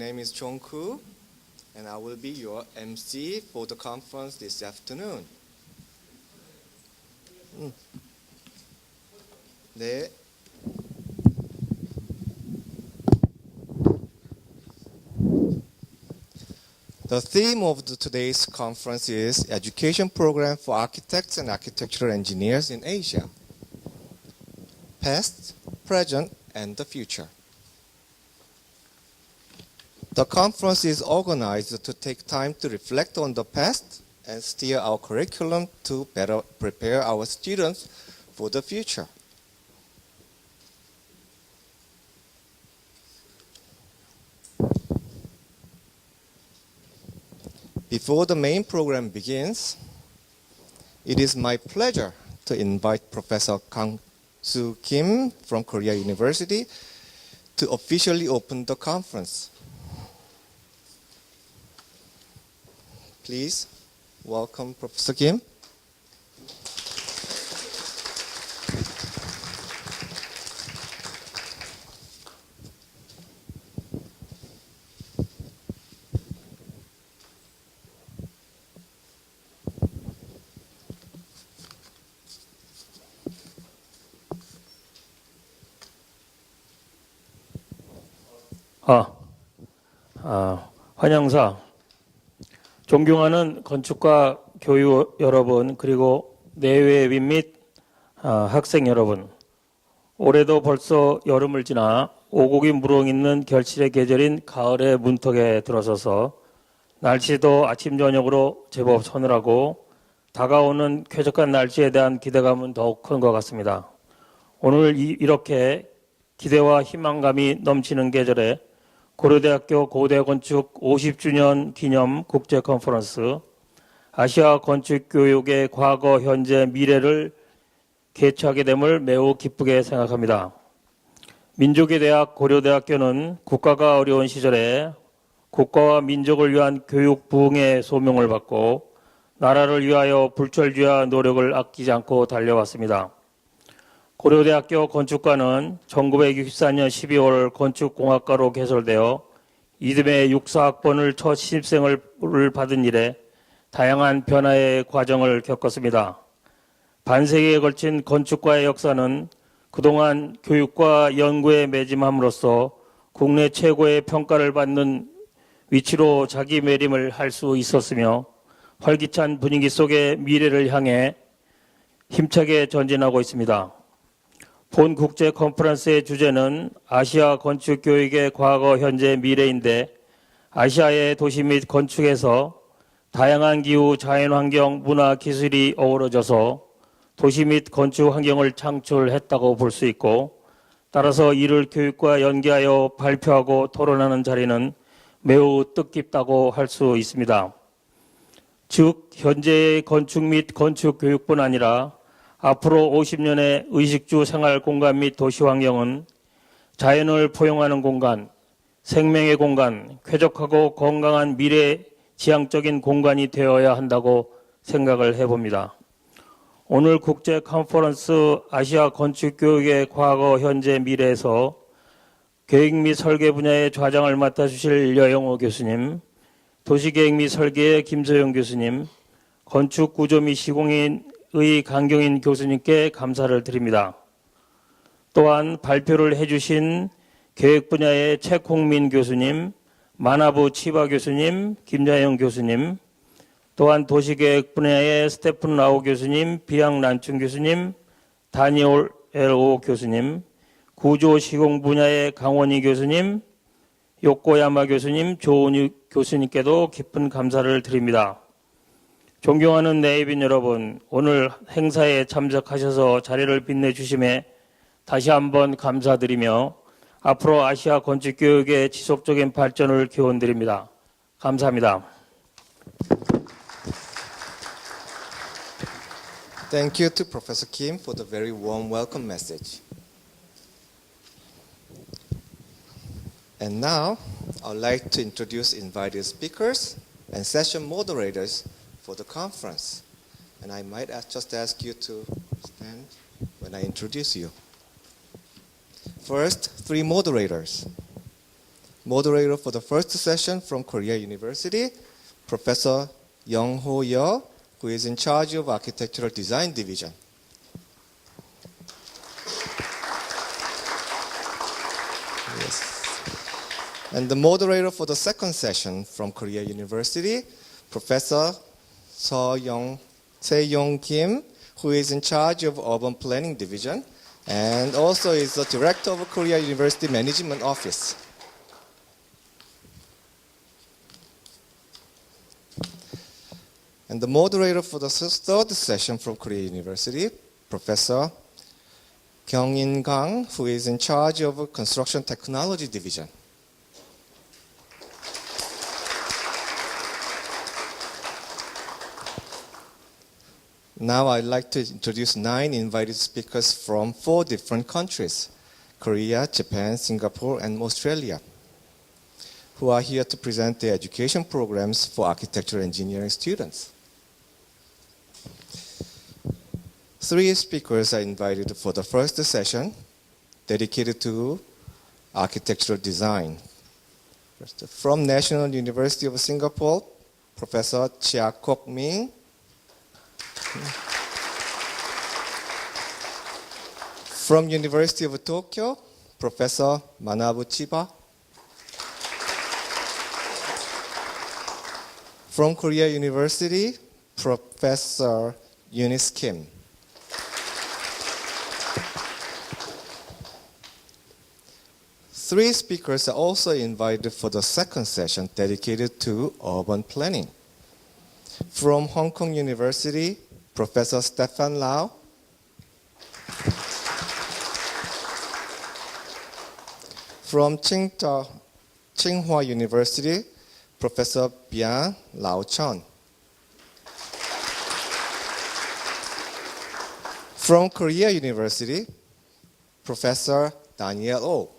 name is Jong-koo, and I will be your MC for the conference this afternoon. 네. The theme of today's conference is Education Program for Architects and Architectural Engineers in Asia. Past, Present, and the Future. The conference is organized to take time to reflect on the past and steer our curriculum to better prepare our students for the future. Before the main program begins, it is my pleasure to invite Professor Kang-soo Kim from Korea University to officially open the conference. Please welcome Professor Kim. 환영사, 존경하는 건축과 교유 여러분, 그리고 내외인 및 학생 여러분, 올해도 벌써 여름을 지나 오곡이 무르익는 결실의 계절인 가을의 문턱에 들어서서 날씨도 아침 저녁으로 제법 서늘하고 다가오는 쾌적한 날씨에 대한 기대감은 더욱 큰 것 같습니다. 오늘 이렇게 기대와 희망감이 넘치는 계절에 고려대학교 고대건축 50주년 기념 국제 컨퍼런스 아시아 건축교육의 과거, 현재, 미래를 개최하게 됨을 매우 기쁘게 생각합니다. 민족의 대학 고려대학교는 국가가 어려운 시절에 국가와 민족을 위한 교육 부흥의 소명을 받고 나라를 위하여 불철주야 노력을 아끼지 않고 달려왔습니다. 고려대학교 건축과는 1964년 12월 건축공학과로 개설되어 이듬해 육사학번을 첫 신입생을 받은 이래 다양한 변화의 과정을 겪었습니다. 반세기에 걸친 건축과의 역사는 그동안 교육과 연구에 매짐함으로써 국내 최고의 평가를 받는 위치로 자기매림을 할 수 있었으며 활기찬 분위기 속의 미래를 향해 힘차게 전진하고 있습니다. 본 국제 컨퍼런스의 주제는 아시아 건축 교육의 과거, 현재, 미래인데 아시아의 도시 및 건축에서 다양한 기후, 자연환경, 문화, 기술이 어우러져서 도시 및 건축 환경을 창출했다고 볼 수 있고 따라서 이를 교육과 연계하여 발표하고 토론하는 자리는 매우 뜻깊다고 할 수 있습니다. 즉 현재의 건축 및 건축 교육뿐 아니라 앞으로 50년의 의식주 생활 공간 및 도시 환경은 자연을 포용하는 공간, 생명의 공간, 쾌적하고 건강한 미래 지향적인 공간이 되어야 한다고 생각을 해봅니다. 오늘 국제 컨퍼런스 아시아 건축 교육의 과거, 현재, 미래에서 계획 및 설계 분야의 좌장을 맡아주실 여영호 교수님, 도시계획 및 설계의 김소영 교수님, 건축 구조 및 시공인 의 강경인 교수님께 감사를 드립니다. 또한 발표를 해주신 계획 분야의 최콩민 교수님, 만화부 치바 교수님, 김자영 교수님, 또한 도시계획 분야의 스테픈 라오 교수님, 비양 란춘 교수님, 다니엘 오 교수님, 구조 시공 분야의 강원희 교수님, 요코야마 교수님, 조은유 교수님께도 깊은 감사를 드립니다. 존경하는 내빈 여러분, 오늘 행사에 참석하셔서 자리를 빛내주심에 다시 한번 감사드리며 앞으로 아시아 건축교육의 지속적인 발전을 기원드립니다. 감사합니다. Thank you to Professor Kim for the very warm welcome message. And now, I'd like to introduce invited speakers and session moderators for the conference. And I might just ask you to stand when I introduce you. First, three moderators. Moderator for the first session from Korea University, Professor Young Ho Yeo, who is in charge of Architectural Design Division. And the moderator for the second session from Korea University, Professor Se-Yong Kim, who is in charge of Urban Planning Division and also is the director of Korea University Management Office. And the moderator for the third session from Korea University, Professor Kyung-in Kang, who is in charge of Construction Technology Division. Now I'd like to introduce 9 invited speakers from 4 different countries, Korea, Japan, Singapore, and Australia, who are here to present their education programs for architectural engineering students. 3 speakers are invited for the first session, dedicated to architectural design. First, from National University of Singapore, Professor Chia Kok Min. From University of Tokyo, Professor Manabu Chiba. From Korea University, Professor Eunice Kim. Three speakers are also invited for the second session dedicated to urban planning. From Hong Kong University, Professor Stefan Lau. From Tsinghua University, Professor Bian Lao Chun. From Korea University, Professor Daniel Oh.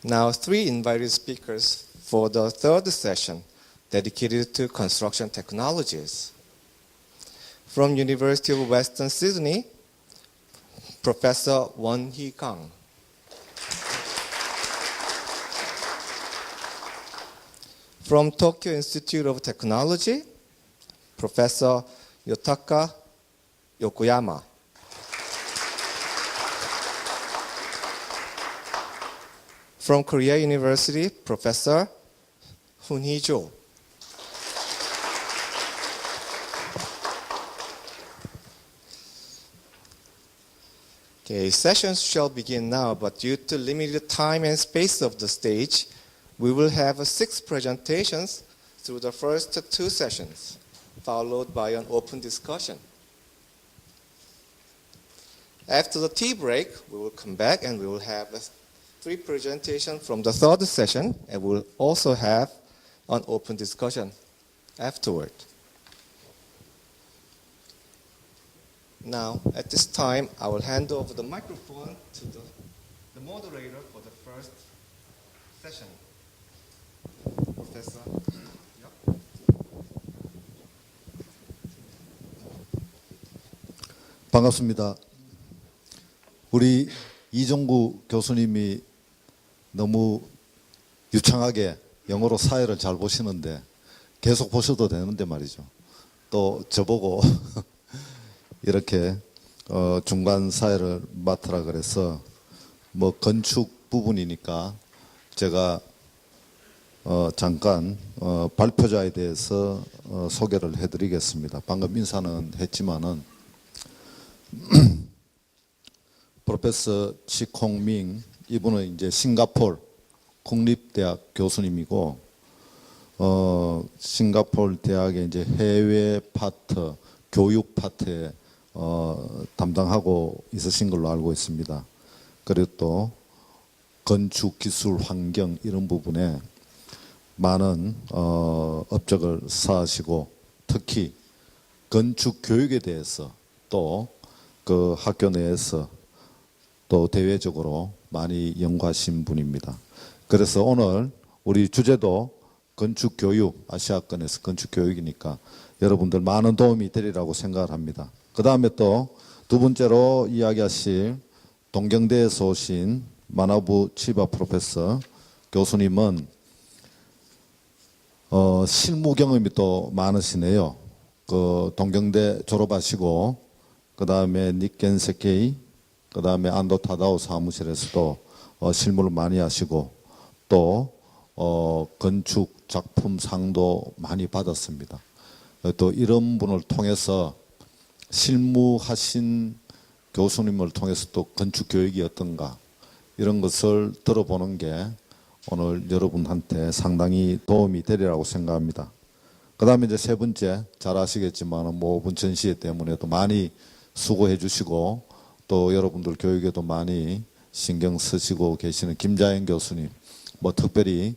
Now 3 invited speakers for the third session dedicated to construction technologies. From University of Western Sydney, Professor Won Hee Kang. From Tokyo Institute of Technology, Professor Yotaka Yokoyama. From Korea University, Professor Hun-hee Jo. Okay, sessions shall begin now, but due to limited time and space of the stage, we will have 6 presentations through the first 2 sessions, followed by an open discussion. After the tea break, we will come back and we will have 3 presentations from the third session, and we'll also have an open discussion afterward. Now, at this time, I will hand over the microphone to the moderator for the first session. Professor. 반갑습니다. 우리 이종구 교수님이 너무 유창하게 영어로 사회를 잘 보시는데 계속 보셔도 되는데 말이죠. 또 저보고 이렇게 중간 사회를 맡으라 그래서 뭐 건축 부분이니까 제가 잠깐 발표자에 대해서 소개를 해드리겠습니다. 방금 인사는 했지만은 프로페서 치콩밍 이분은 이제 싱가포르 국립대학 교수님이고 싱가포르 대학의 이제 해외 파트 교육 파트에 담당하고 있으신 걸로 알고 있습니다. 그리고 또 건축 기술 환경 이런 부분에 많은 업적을 쌓으시고 특히 건축 교육에 대해서 또 그 학교 내에서 또 대외적으로 많이 연구하신 분입니다. 그래서 오늘 우리 주제도 건축교육, 아시아권에서 건축교육이니까 여러분들 많은 도움이 되리라고 생각을 합니다. 그 다음에 또 2번째로 이야기하실 동경대에서 오신 마나부 치바 프로페서 교수님은 실무 경험이 또 많으시네요. 그 동경대 졸업하시고 그 다음에 니켄 세케이, 그 다음에 안도 타다오 사무실에서도 실무를 많이 하시고 또 건축 작품상도 많이 받았습니다. 또 이런 분을 통해서 실무하신 교수님을 통해서 또 건축 교육이 어떤가 이런 것을 들어보는 게 오늘 여러분한테 상당히 도움이 되리라고 생각합니다. 그 다음에 이제 세 번째, 잘 아시겠지만 뭐 5분 전시회 때문에 또 많이 수고해 주시고 또 여러분들 교육에도 많이 신경 쓰시고 계시는 김자연 교수님, 뭐 특별히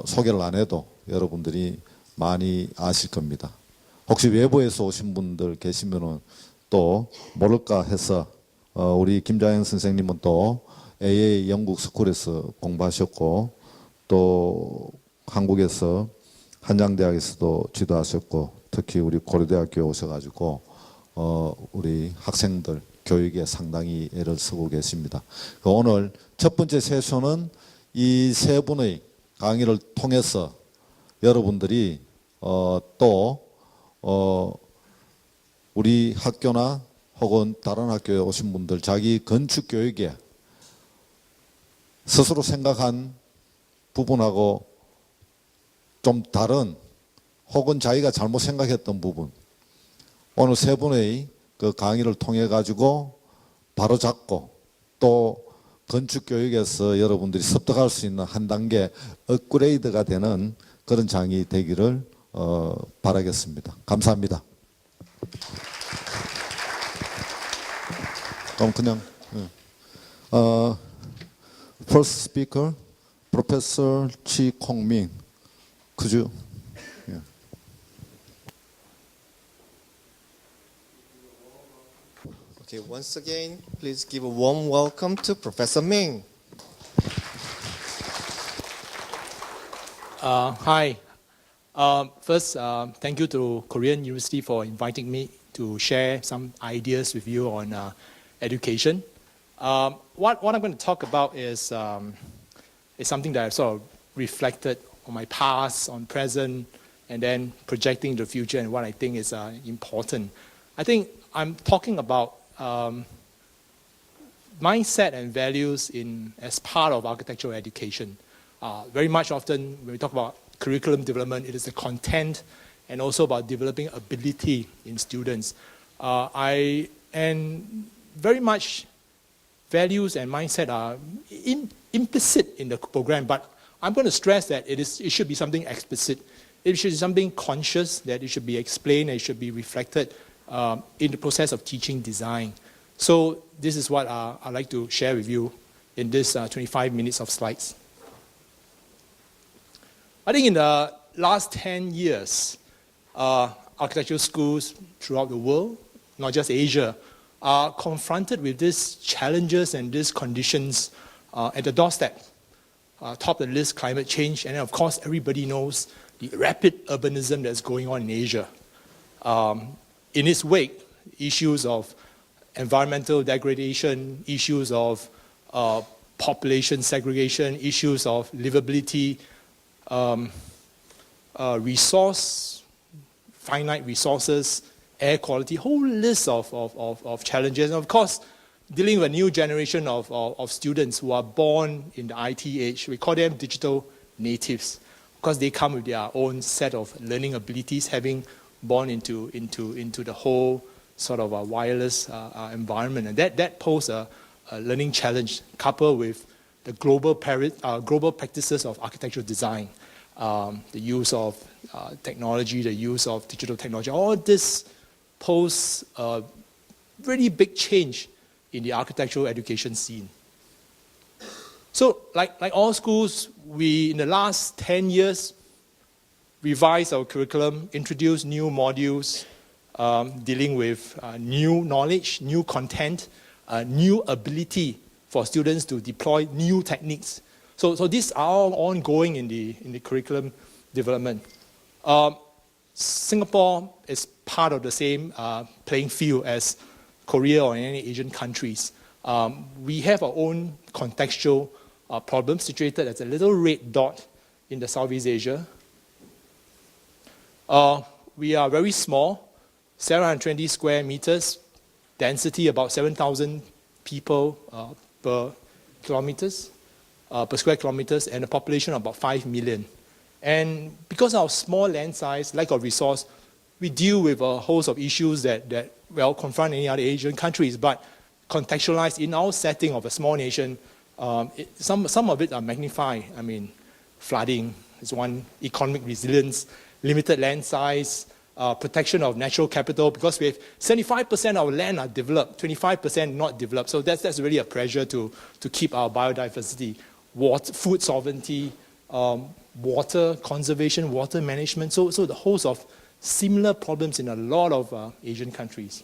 소개를 안 해도 여러분들이 많이 아실 겁니다. 혹시 외부에서 오신 분들 계시면은 또 모를까 해서 우리 김자연 선생님은 또 AA 영국 스쿨에서 공부하셨고 또 한국에서 한양대학에서도 지도하셨고 특히 우리 고려대학교에 오셔가지고 우리 학생들 교육에 상당히 애를 쓰고 계십니다. 오늘 첫 번째 세션은 이 세 분의 강의를 통해서 여러분들이 또 우리 학교나 혹은 다른 학교에 오신 분들 자기 건축 교육에 스스로 생각한 부분하고 좀 다른 혹은 자기가 잘못 생각했던 부분 오늘 세 분의 그 강의를 통해 가지고 바로 잡고 또 건축 교육에서 여러분들이 습득할 수 있는 한 단계 업그레이드가 되는 그런 장이 되기를 바라겠습니다. 감사합니다. 그럼 그냥 first speaker, Professor Chi Kong-min. Could you? Yeah. Okay, once again, please give a warm welcome to Professor Ming. Hi. First, thank you to Korean University for inviting me to share some ideas with you on education. What I'm going to talk about is something that I've sort of reflected on my past, on present, and then projecting the future and what I think is important. I think I'm talking about mindset and values as part of architectural education. Very much often when we talk about curriculum development, it is the content and also about developing ability in students. And very much values and mindset are implicit in the program, but I'm going to stress that it should be something explicit. It should be something conscious, that it should be explained, and it should be reflected in the process of teaching design. So this is what I'd like to share with you in this 25 minutes of slides. I think in the last 10 years, architectural schools throughout the world, not just Asia, are confronted with these challenges and these conditions at the doorstep. Top of the list, climate change, and then of course everybody knows the rapid urbanism that's going on in Asia. In its wake, issues of environmental degradation, issues of population segregation, issues of livability, finite resources, air quality, whole list of challenges. And of course, dealing with a new generation of students who are born in the IT age. We call them digital natives because they come with their own set of learning abilities, having born into the whole sort of a wireless environment. And that poses a learning challenge coupled with the global practices of architectural design, the use of technology, the use of digital technology. All this pose a really big change in the architectural education scene. So like all schools, we, in the last 10 years, revised our curriculum, introduced new modules, dealing with new knowledge, new content, new ability for students to deploy new techniques. So these are all ongoing in the curriculum development. Singapore is part of the same playing field as Korea or any Asian countries. We have our own contextual problem situated as a little red dot in the Southeast Asia. We are very small, 720 square meters, density about 7,000 people per square kilometers, and a population of about 5 million. And because of our small land size, lack of resource, we deal with a host of issues that confront any other Asian countries, but contextualized in our setting of a small nation, some of it are magnified. I mean, flooding is one, economic resilience, limited land size, protection of natural capital, because we have 75% of our land are developed, 25% not developed. So that's really a pressure to keep our biodiversity, water, food sovereignty, water conservation, water management. So the host of similar problems in a lot of Asian countries.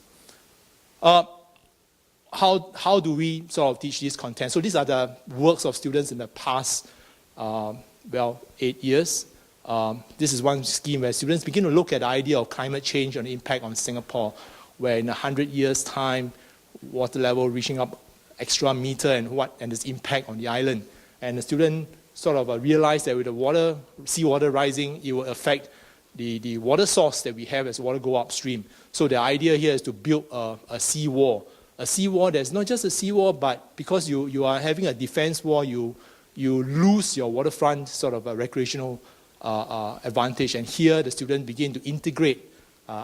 How do we sort of teach these contents? So these are the works of students in the past, 8 years. This is one scheme where students begin to look at the idea of climate change and the impact on Singapore, where in 100 years' time, water level reaching up extra meter and its impact on the island. And the student sort of realized that with the seawater rising, it will affect the water source that we have as water go upstream. So the idea here is to build a seawall. A seawall that's not just a seawall, but because you are having a defense wall, you lose your waterfront sort of a recreational advantage. And here the students begin to integrate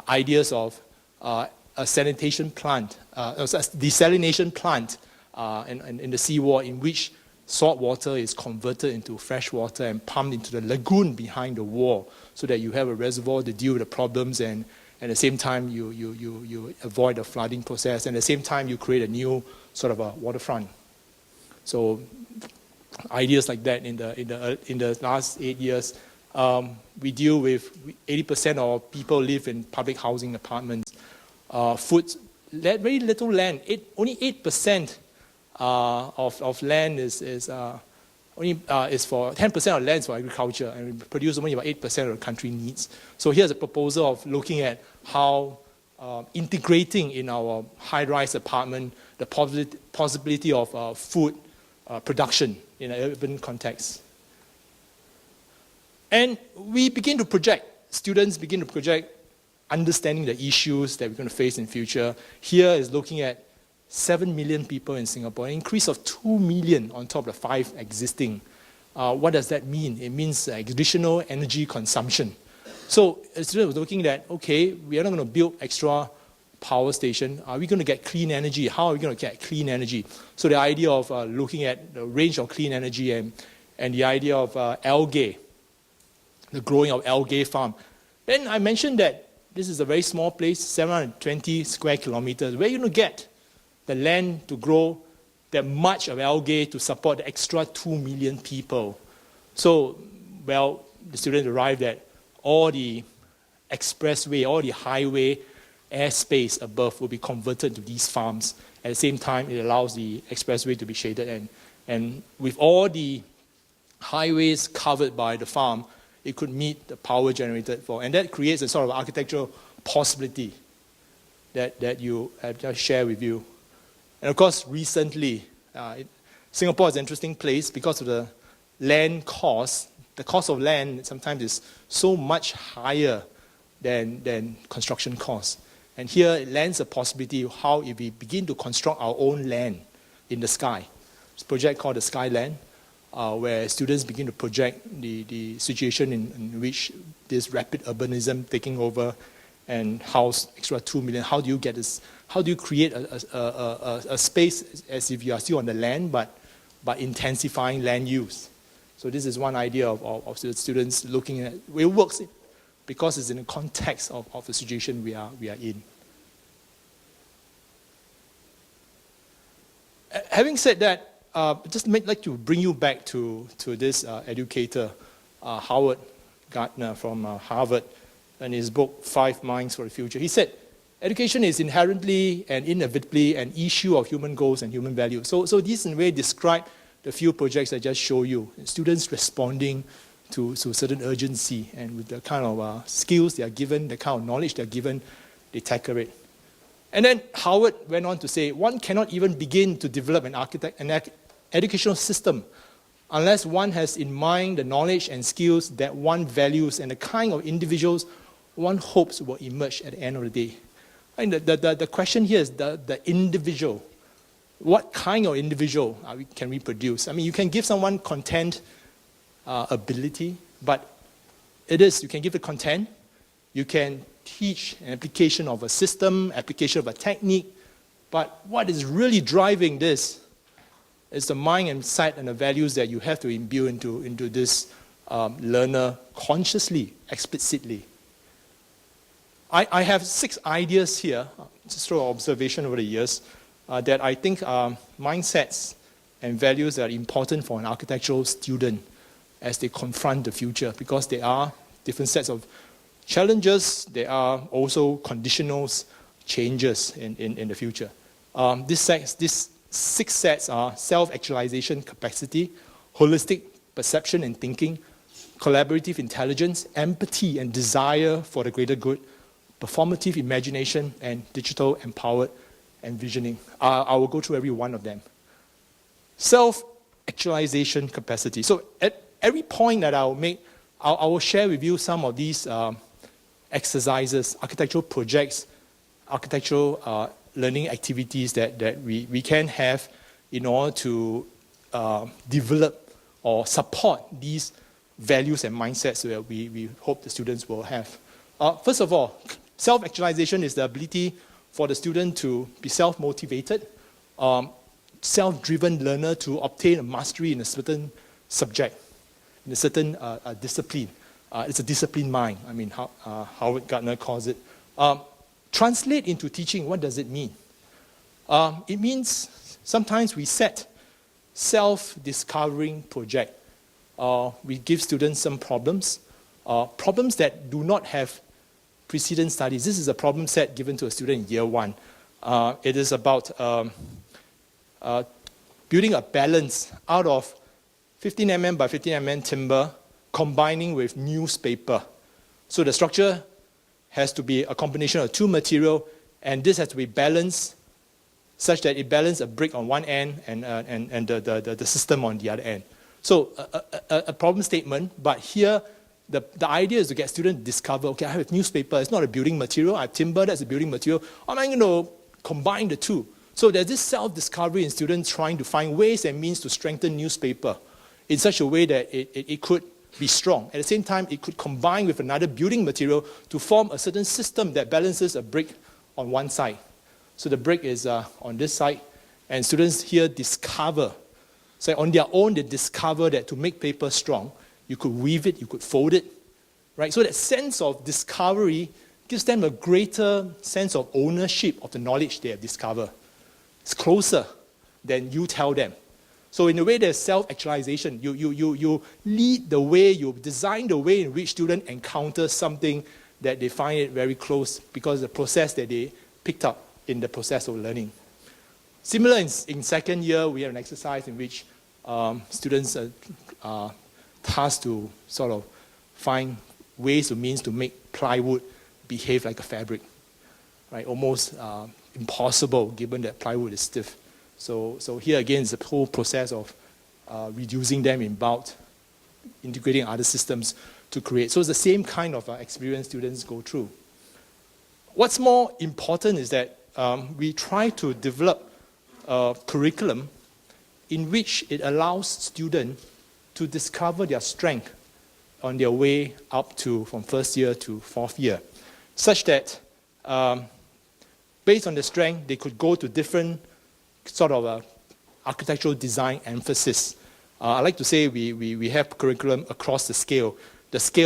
ideas of a sanitation plant, a desalination plant in the seawall, in which salt water is converted into fresh water and pumped into the lagoon behind the wall, so that you have a reservoir to deal with the problems, and at the same time you avoid the flooding process, and at the same time you create a new sort of a waterfront. So ideas like that in the last 8 years. We deal with 80% of people live in public housing apartments. Very little land. Only 8% of land is for 10% of land is for agriculture, and we produce only about 8% of the country needs. So here's a proposal of looking at how integrating in our high-rise apartment the possibility of food production in an urban context. And we begin to project, students begin to project understanding the issues that we're going to face in future. Here is looking at 7 million people in Singapore, an increase of 2 million on top of the 5 existing. What does that mean? It means additional energy consumption. So a student was looking at, okay, we are not going to build extra power station. Are we going to get clean energy? How are we going to get clean energy? So the idea of looking at the range of clean energy and the idea of algae, the growing of algae farm. Then I mentioned that this is a very small place, 720 square kilometers. Where are you going to get the land to grow that much of algae to support the extra 2 million people? So, the students arrived at all the expressway, all the highway airspace above will be converted to these farms. At the same time, it allows the expressway to be shaded. And with all the highways covered by the farm, it could meet the power generated for. And that creates a sort of architectural possibility that you have just shared with you. And of course, recently, Singapore is an interesting place because of the land cost. The cost of land sometimes is so much higher than construction costs. And here it lends a possibility of how if we begin to construct our own land in the sky. It's a project called the Skyland, where students begin to project the situation in which this rapid urbanism taking over and house extra 2 million. How do you get this? How do you create a space as if you are still on the land, but intensifying land use? So this is one idea of students looking at. It works because it's in the context of the situation we are in. Having said that, just like to bring you back to this educator, Howard Gardner from Harvard, in his book, 5 Minds for the Future. He said, education is inherently and inevitably an issue of human goals and human values. So these in a way describe the few projects I just showed you. Students responding to certain urgency, and with the kind of skills they are given, the kind of knowledge they are given, they tackle it. And then Howard went on to say, one cannot even begin to develop an educational system unless one has in mind the knowledge and skills that one values and the kind of individuals one hopes will emerge at the end of the day. And the question here is the individual. What kind of individual can we produce? I mean, you can give someone content ability, but you can give the content, you can teach an application of a system, application of a technique, but what is really driving this is the mind and sight and the values that you have to imbue into this learner consciously, explicitly. I have 6 ideas here, just through observation over the years, that I think are mindsets and values that are important for an architectural student as they confront the future, because there are different sets of challenges, there are also conditionals, changes in the future. These 6 sets are self-actualization capacity, holistic perception and thinking, collaborative intelligence, empathy and desire for the greater good, performative imagination, and digital empowered envisioning. I will go through every one of them. Self-actualization capacity. So at every point that I'll make, I will share with you some of these exercises, architectural projects, architectural learning activities that we can have in order to develop or support these values and mindsets that we hope the students will have. First of all, self-actualization is the ability for the student to be self-motivated, self-driven learner to obtain a mastery in a certain subject, in a certain discipline. It's a disciplined mind. I mean, Howard Gardner calls it. Translate into teaching, what does it mean? It means sometimes we set self-discovering project. We give students some problems that do not have precedent studies. This is a problem set given to a student in year 1. It is about building a balance out of 15 mm by 15 mm timber combining with newspaper. So the structure has to be a combination of 2 material, and this has to be balanced such that it balances a brick on one end and the system on the other end. So a problem statement, but here the idea is to get students to discover, okay, I have newspaper, it's not a building material, I have timber, that's a building material. How am I going to combine the two? So there's this self-discovery in students trying to find ways and means to strengthen newspaper in such a way that it could be strong. At the same time, it could combine with another building material to form a certain system that balances a brick on one side. So the brick is on this side, and students here discover. So on their own, they discover that to make paper strong, you could weave it, you could fold it, right? So that sense of discovery gives them a greater sense of ownership of the knowledge they have discovered. It's closer than you tell them. So in a way, there's self-actualization. You lead the way, you design the way in which students encounter something that they find it very close because of the process that they picked up in the process of learning. Similar in second year, we have an exercise in which students are tasked to sort of find ways or means to make plywood behave like a fabric, right? Almost impossible given that plywood is stiff. So here again is the whole process of reducing them in bulk, integrating other systems to create. So it's the same kind of experience students go through. What's more important is that we try to develop a curriculum in which it allows students to discover their strength on their way up to from first year to fourth year, such that based on the strength, they could go to different sort of architectural design emphasis. I like to say we have curriculum across the scale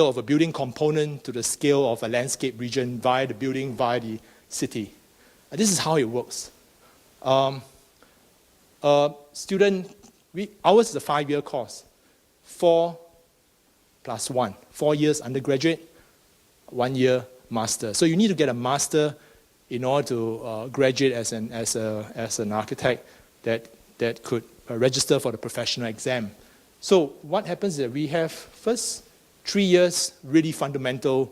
of a building component to the scale of a landscape region via the building, via the city. This is how it works. Ours is a 5-year course, 4 + 1, 4 years undergraduate, 1 year master. So you need to get a master in order to graduate as an architect that could register for the professional exam. So what happens is that we have first 3 years really fundamental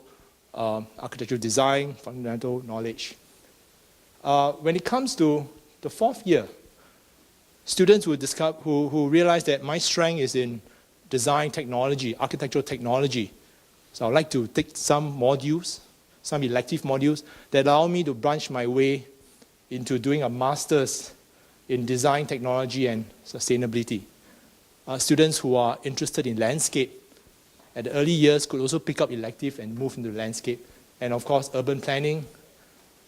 architectural design, fundamental knowledge. When it comes to the fourth year, students who realize that my strength is in design technology, architectural technology. So I'd like to take some modules, some elective modules that allow me to branch my way into doing a master's in design technology and sustainability. Students who are interested in landscape at the early years could also pick up elective and move into landscape. And of course, urban planning.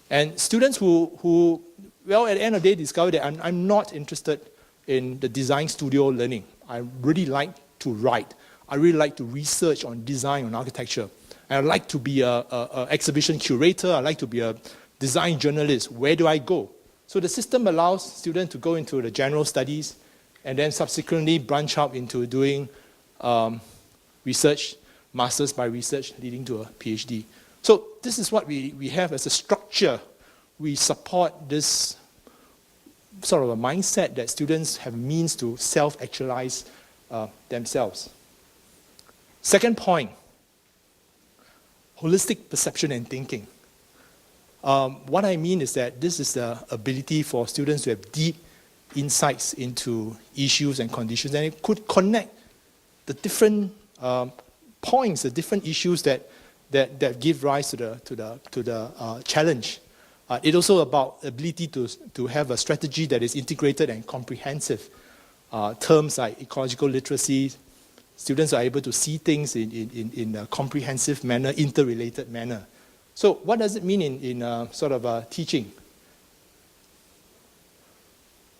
And students who well, at the end of the day, discover that I'm not interested in the design studio learning. I really like to write. I really like to research on design, on architecture. And I'd like to be an exhibition curator. I'd like to be a design journalist. Where do I go? So the system allows students to go into the general studies and then subsequently branch out into doing research, masters by research, leading to a PhD. So this is what we have as a structure. We support this sort of a mindset that students have means to self-actualize themselves. Second point, holistic perception and thinking. What I mean is that this is the ability for students to have deep insights into issues and conditions, and it could connect the different points, the different issues that give rise to the challenge. It's also about ability to have a strategy that is integrated and comprehensive. Terms like ecological literacy, students are able to see things in a comprehensive manner, interrelated manner. So what does it mean in sort of teaching?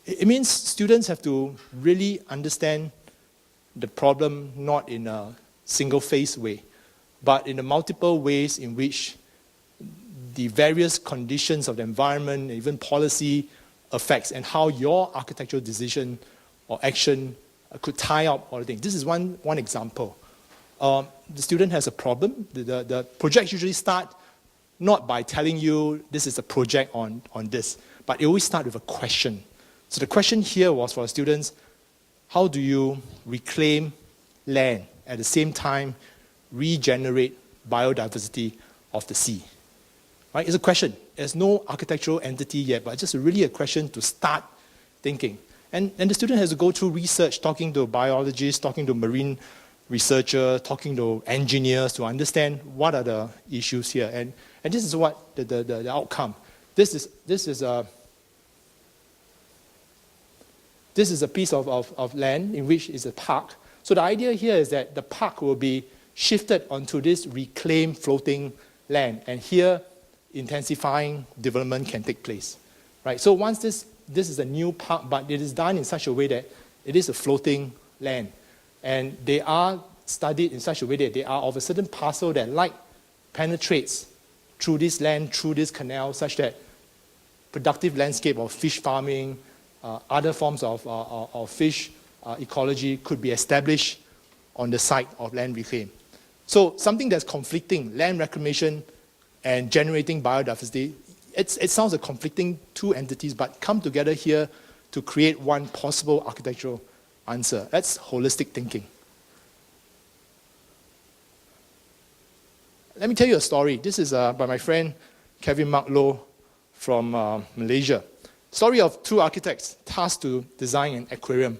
It means students have to really understand the problem not in a single-phase way, but in the multiple ways in which the various conditions of the environment, even policy, affects, and how your architectural decision or action could tie up all the things. This is one example. The student has a problem. The projects usually start not by telling you this is a project on this, but it always starts with a question. So the question here was for students, how do you reclaim land at the same time regenerate biodiversity of the sea? Right? It's a question. There's no architectural entity yet, but just really a question to start thinking. And the student has to go through research, talking to biologists, talking to marine researchers, talking to engineers to understand what are the issues here. And this is what the outcome. This is a piece of land in which is a park. So the idea here is that the park will be shifted onto this reclaimed floating land. And here, intensifying development can take place. Right? So once this is a new park, but it is done in such a way that it is a floating land. And they are studied in such a way that they are of a certain parcel that light penetrates through this land, through this canal, such that productive landscape of fish farming, other forms of fish ecology could be established on the site of land reclaim. So something that's conflicting, land reclamation and generating biodiversity, it sounds like conflicting two entities, but come together here to create one possible architectural answer. That's holistic thinking. Let me tell you a story. This is by my friend Kevin Mark Loh from Malaysia. Story of two architects tasked to design an aquarium.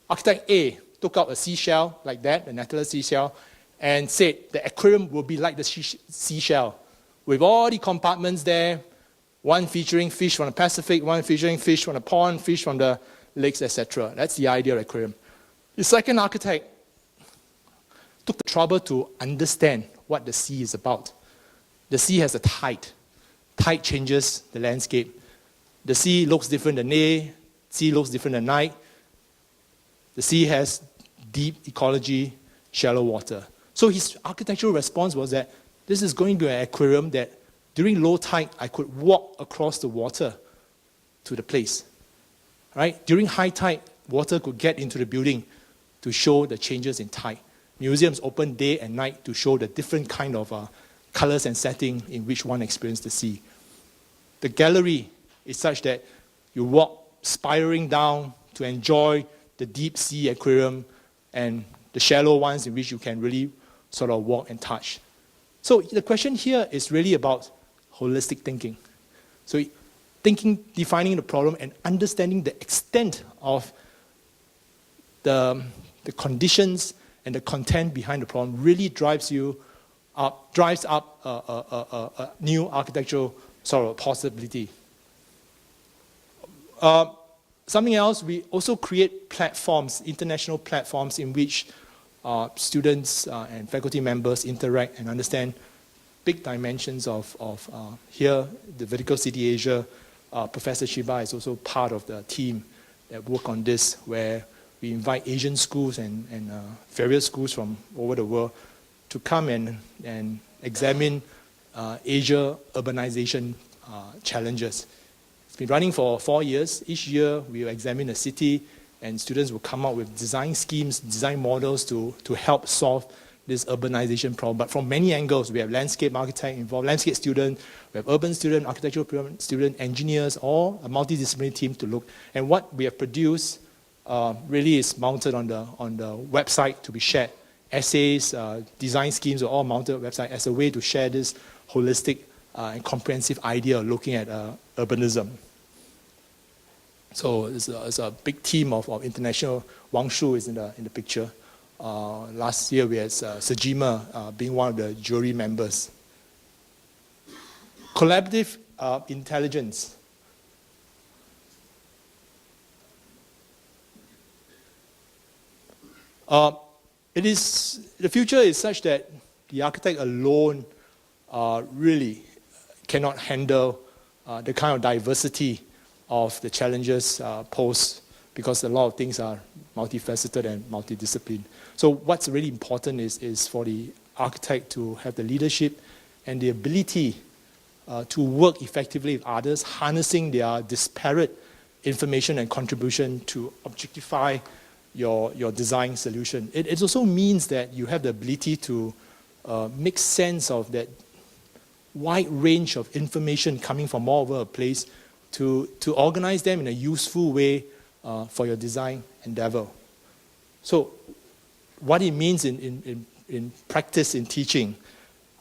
Architect A took out a seashell like that, a Nautilus seashell, and said the aquarium will be like the seashell, with all the compartments there, one featuring fish from the Pacific, one featuring fish from the pond, fish from the lakes, etc. That's the ideal aquarium. The second architect took the trouble to understand what the sea is about. The sea has a tide. Tide changes the landscape. The sea looks different at day, sea looks different at night. The sea has deep ecology, shallow water. So his architectural response was that this is going to be an aquarium that during low tide, I could walk across the water to the place. Right? During high tide, water could get into the building to show the changes in tide. Museums open day and night to show the different kind of colors and setting in which one experiences the sea. The gallery is such that you walk spiraling down to enjoy the deep sea aquarium and the shallow ones in which you can really sort of walk and touch. So the question here is really about holistic thinking. So defining the problem and understanding the extent of the conditions and the content behind the problem really drives up a new architectural sort of possibility. Something else, we also create platforms, international platforms in which students and faculty members interact and understand big dimensions of here, the Vertical City Asia. Professor Shiba is also part of the team that work on this, where we invite Asian schools and various schools from over the world to come and examine Asia urbanization challenges. It's been running for 4 years. Each year we will examine a city and students will come up with design schemes, design models to help solve this urbanization problem. But from many angles, we have landscape architect involved, landscape student, we have urban student, architectural student, engineers, all a multidisciplinary team to look. And what we have produced really is mounted on the website to be shared. Essays, design schemes are all mounted on the website as a way to share this holistic and comprehensive idea of looking at urbanism. So it's a big team of international. Wang Shu is in the picture. Last year we had Sejima being one of the jury members. Collaborative intelligence. The future is such that the architect alone really cannot handle the kind of diversity of the challenges posed, because a lot of things are multifaceted and multidisciplinary. So what's really important is for the architect to have the leadership and the ability to work effectively with others, harnessing their disparate information and contribution to objectify your design solution. It also means that you have the ability to make sense of that wide range of information coming from all over a place, to organize them in a useful way for your design endeavor. So what it means in practice, in teaching,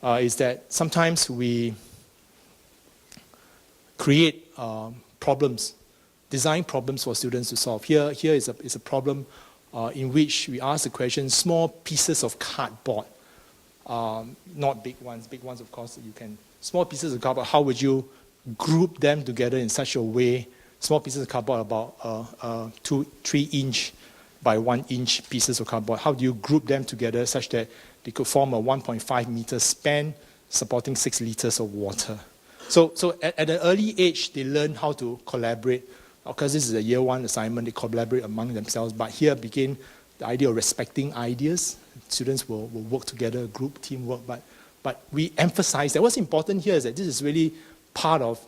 is that sometimes we create problems, design problems for students to solve. Here is a problem in which we ask the question, small pieces of cardboard, not big ones. Big ones, of course, you can. Small pieces of cardboard, how would you group them together in such a way? Small pieces of cardboard, about 3 inch by 1 inch pieces of cardboard. How do you group them together such that they could form a 1.5 meter span supporting 6 liters of water? So at an early age, they learn how to collaborate. Of course, this is a year 1 assignment. They collaborate among themselves. But here begin the idea of respecting ideas. Students will work together, group, teamwork. But we emphasize that what's important here is that this is really part of,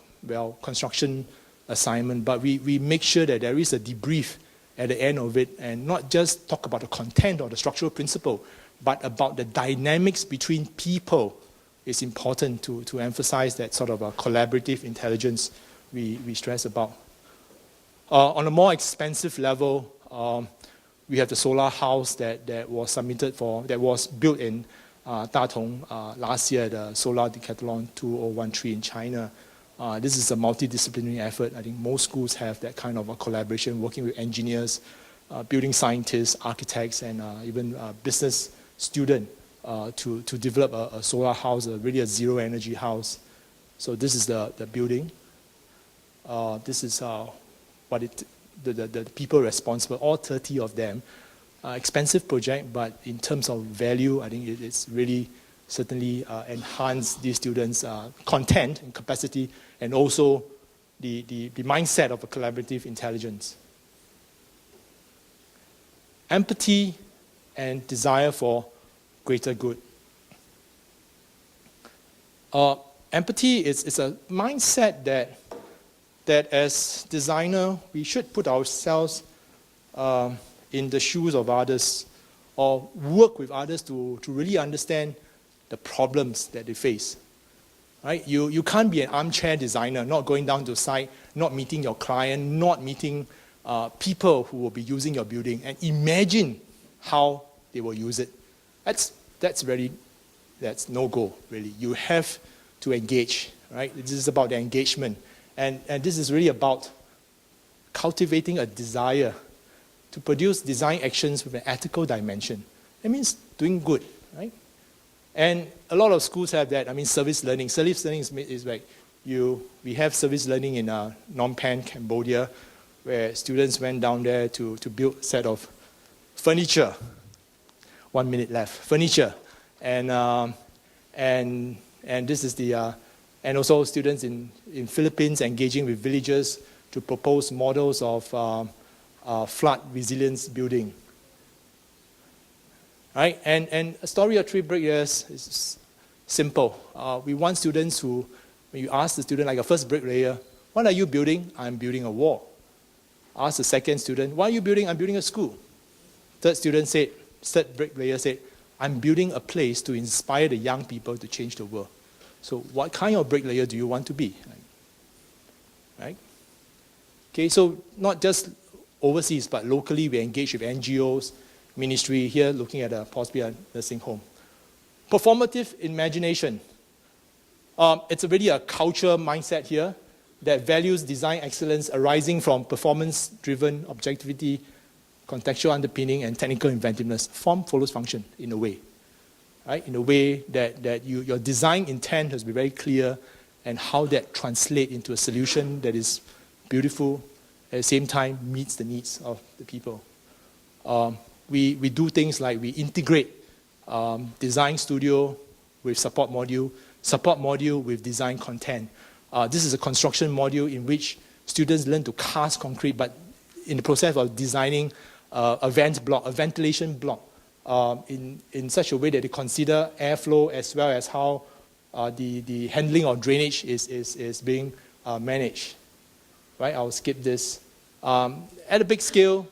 construction assignment. But we make sure that there is a debrief at the end of it, and not just talk about the content or the structural principle, but about the dynamics between people. It's important to emphasize that sort of a collaborative intelligence we stress about. On a more expensive level, we have the solar house that was built in Datong last year, the Solar Decathlon 2013 in China. This is a multidisciplinary effort. I think most schools have that kind of a collaboration, working with engineers, building scientists, architects, and even business students to develop a solar house, really a zero energy house. So this is the building. This is the people responsible, all 30 of them. Expensive project, but in terms of value, I think it's really certainly enhanced these students' content and capacity, and also the mindset of a collaborative intelligence. Empathy and desire for greater good. Empathy is a mindset that as designer, we should put ourselves in the shoes of others, or work with others to really understand the problems that they face. Right? You can't be an armchair designer, not going down to site, not meeting your client, not meeting people who will be using your building, and imagine how they will use it. That's no go, really. You have to engage, right? This is about the engagement. And this is really about cultivating a desire to produce design actions with an ethical dimension. That means doing good, right? And a lot of schools have that. I mean, service learning. Service learning is like we have service learning in Phnom Penh, Cambodia, where students went down there to build a set of furniture. 1 minute left. Furniture. And this is the, and also students in Philippines engaging with villagers to propose models of flood resilience building. Right? And a story of 3 bricklayers is simple. We want students who, when you ask the student, like a first bricklayer, what are you building? I'm building a wall. Ask the second student, what are you building? I'm building a school. Third bricklayer said, I'm building a place to inspire the young people to change the world. So what kind of bricklayer do you want to be? Right? Okay, so not just overseas, but locally we engage with NGOs, ministry here looking at possibly a nursing home. Performative imagination. It's really a culture mindset here that values design excellence arising from performance-driven objectivity, contextual underpinning, and technical inventiveness. Form follows function in a way. Right? In a way that your design intent has to be very clear and how that translates into a solution that is beautiful, at the same time meets the needs of the people. We do things like we integrate design studio with support module with design content. This is a construction module in which students learn to cast concrete, but in the process of designing a ventilation block in such a way that they consider airflow as well as how the handling of drainage is being managed. Right? I'll skip this. At a big scale,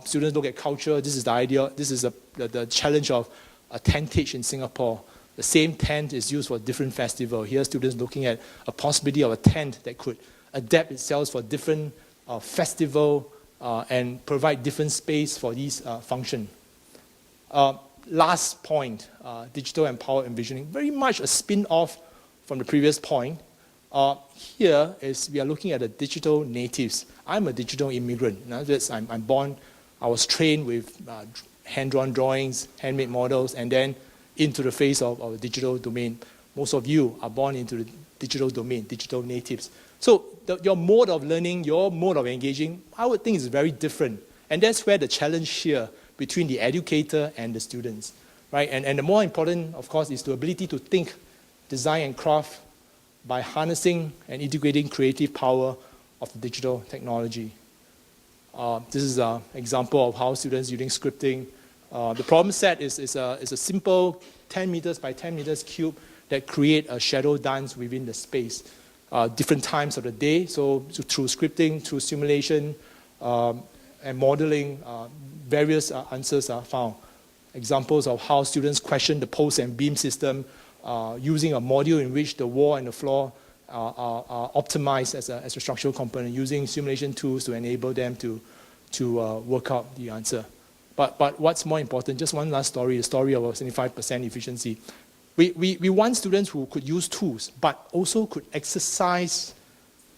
students look at culture. This is the idea. This is the challenge of a tentage in Singapore. The same tent is used for different festivals. Here, students looking at a possibility of a tent that could adapt itself for different festival and provide different space for these functions. Last point, digital empowered envisioning, very much a spin-off from the previous point. Here is we are looking at the digital natives. I'm a digital immigrant. In other words, I'm born, I was trained with hand-drawn drawings, handmade models, and then into the face of the digital domain. Most of you are born into the digital domain, digital natives. So your mode of learning, your mode of engaging, I would think is very different. And that's where the challenge here between the educator and the students. Right? And the more important, of course, is the ability to think design and craft by harnessing and integrating creative power of the digital technology. This is an example of how students using scripting. The problem set is a simple 10 meters by 10 meters cube that create a shadow dance within the space. Different times of the day, so through scripting, through simulation, and modeling, various answers are found. Examples of how students question the post and beam system using a module in which the wall and the floor are optimized as a structural component, using simulation tools to enable them to work out the answer. But what's more important, just one last story, the story of 75% efficiency. We want students who could use tools, but also could exercise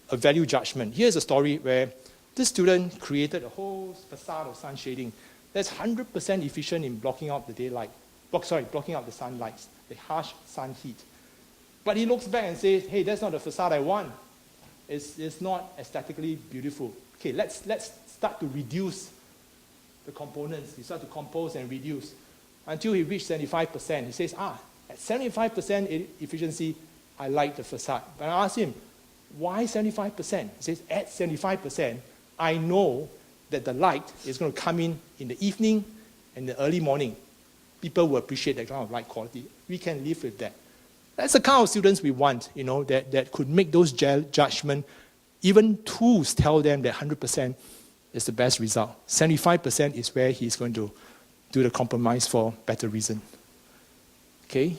a value judgment. Here's a story where this student created a whole facade of sun shading that's 100% efficient in blocking out the daylight, blocking out the sunlight, the harsh sun heat. But he looks back and says, hey, that's not the facade I want. It's not aesthetically beautiful. Okay, let's start to reduce the components. He started to compose and reduce until he reached 75%. He says, at 75% efficiency, I like the facade. But I asked him, why 75%? He says, at 75%, I know that the light is going to come in the evening and the early morning. People will appreciate that kind of light quality. We can live with that. That's the kind of students we want, that could make those judgments. Even tools tell them that 100% is the best result. 75% is where he's going to do the compromise for better reason. Okay?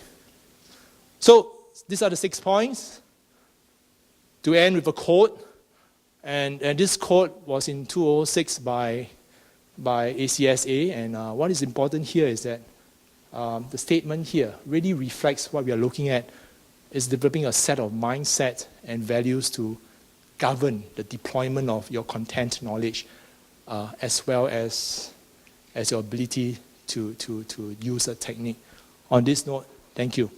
So these are the 6 points. To end with a quote, and this quote was in 2006 by ACSA, and what is important here is that the statement here really reflects what we are looking at is developing a set of mindset and values to govern the deployment of your content knowledge, as well as your ability to use a technique. On this note, thank you.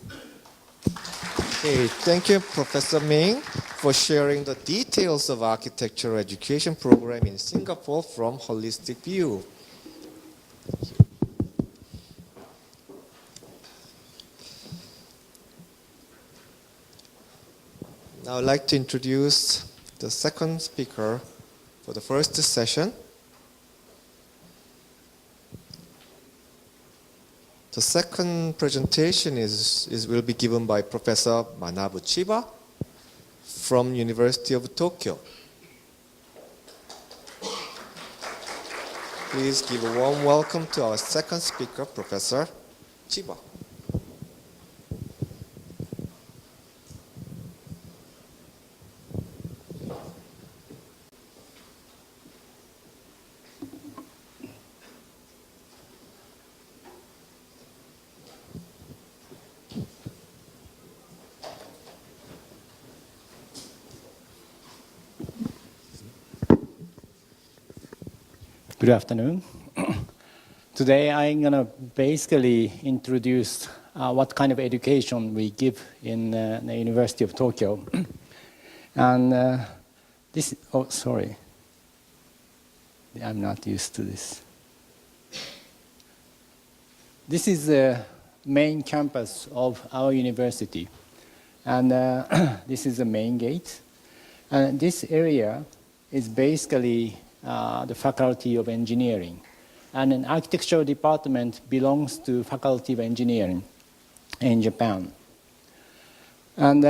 Okay, thank you, Professor Ming, for sharing the details of architectural education program in Singapore from holistic view. Now I'd like to introduce the second speaker for the first session. The second presentation will be given by Professor Manabu Chiba from University of Tokyo. Please give a warm welcome to our second speaker, Professor Chiba. Good afternoon. Today I'm going to basically introduce what kind of education we give in the University of Tokyo. And this, oh, sorry. I'm not used to this. This is the main campus of our university. And this is the main gate. And this area is basically the Faculty of Engineering. And an architectural department belongs to Faculty of Engineering in Japan. And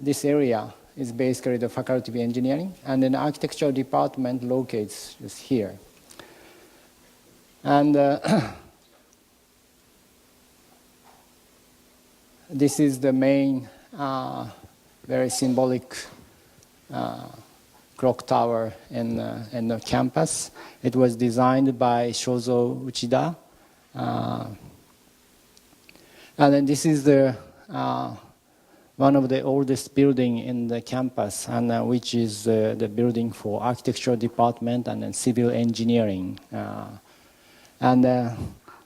this area is basically the Faculty of Engineering, and an architectural department locates just here. And this is the main, very symbolic clock tower in the campus. It was designed by Shozo Uchida. And then this is the one of the oldest building in the campus, and which is the building for architectural department and then civil engineering. And the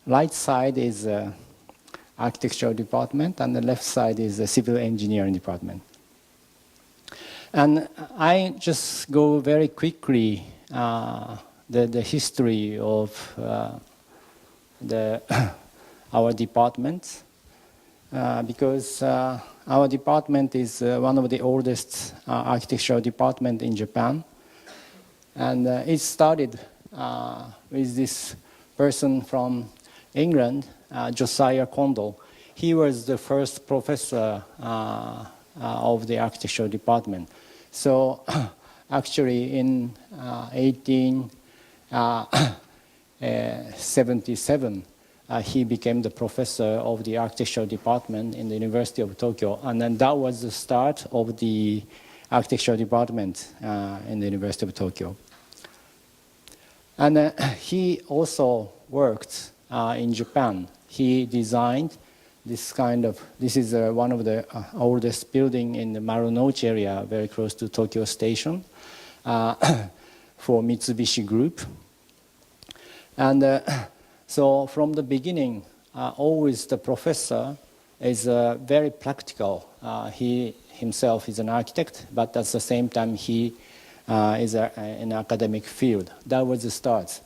right side is architectural department, and the left side is the civil engineering department. And I just go very quickly the history of our department, because our department is one of the oldest architectural department in Japan. And it started with this person from England, Josiah Condell. He was the first professor of the architectural department. So actually in 1877, he became the professor of the architectural department in the University of Tokyo. And then that was the start of the architectural department in the University of Tokyo. And he also worked in Japan. He designed this is one of the oldest building in the Marunouchi area, very close to Tokyo Station, for Mitsubishi Group. And so from the beginning, always the professor is very practical. He himself is an architect, but at the same time he is in an academic field. That was the start.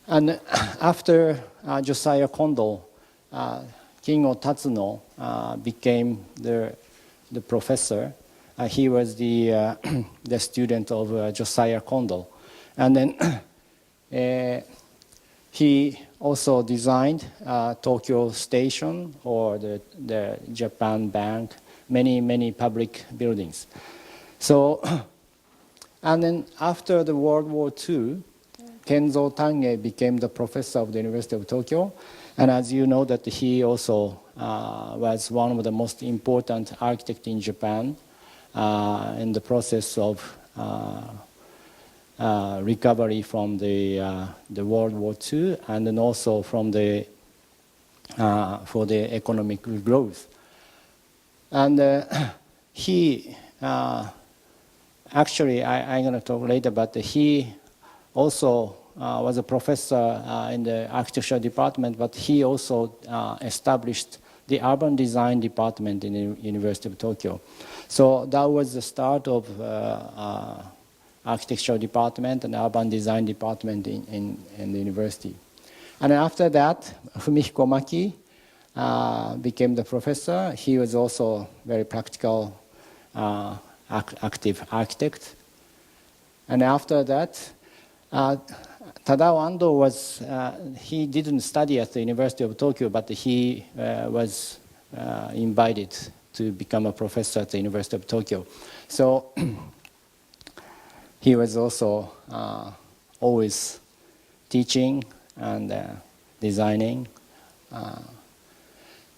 And after Josiah Condell, Kingo Tatsuno became the professor. He was the student of Josiah Condell. And then he also designed Tokyo Station or the Japan Bank, many public buildings. So, and then after the World War II, Kenzo Tange became the professor of the University of Tokyo. And as you know, that he also was one of the most important architects in Japan in the process of recovery from the World War II, and then also from for the economic growth. And he Actually, I'm going to talk later, but he also was a professor in the architecture department, but he also established the urban design department in the University of Tokyo. So that was the start of architecture department and urban design department in the university. And after that, Fumihiko Maki became the professor. He was also very practical, active architect. And after that, Tadao Ando was, he didn't study at the University of Tokyo, but he was invited to become a professor at the University of Tokyo. So he was also always teaching and designing.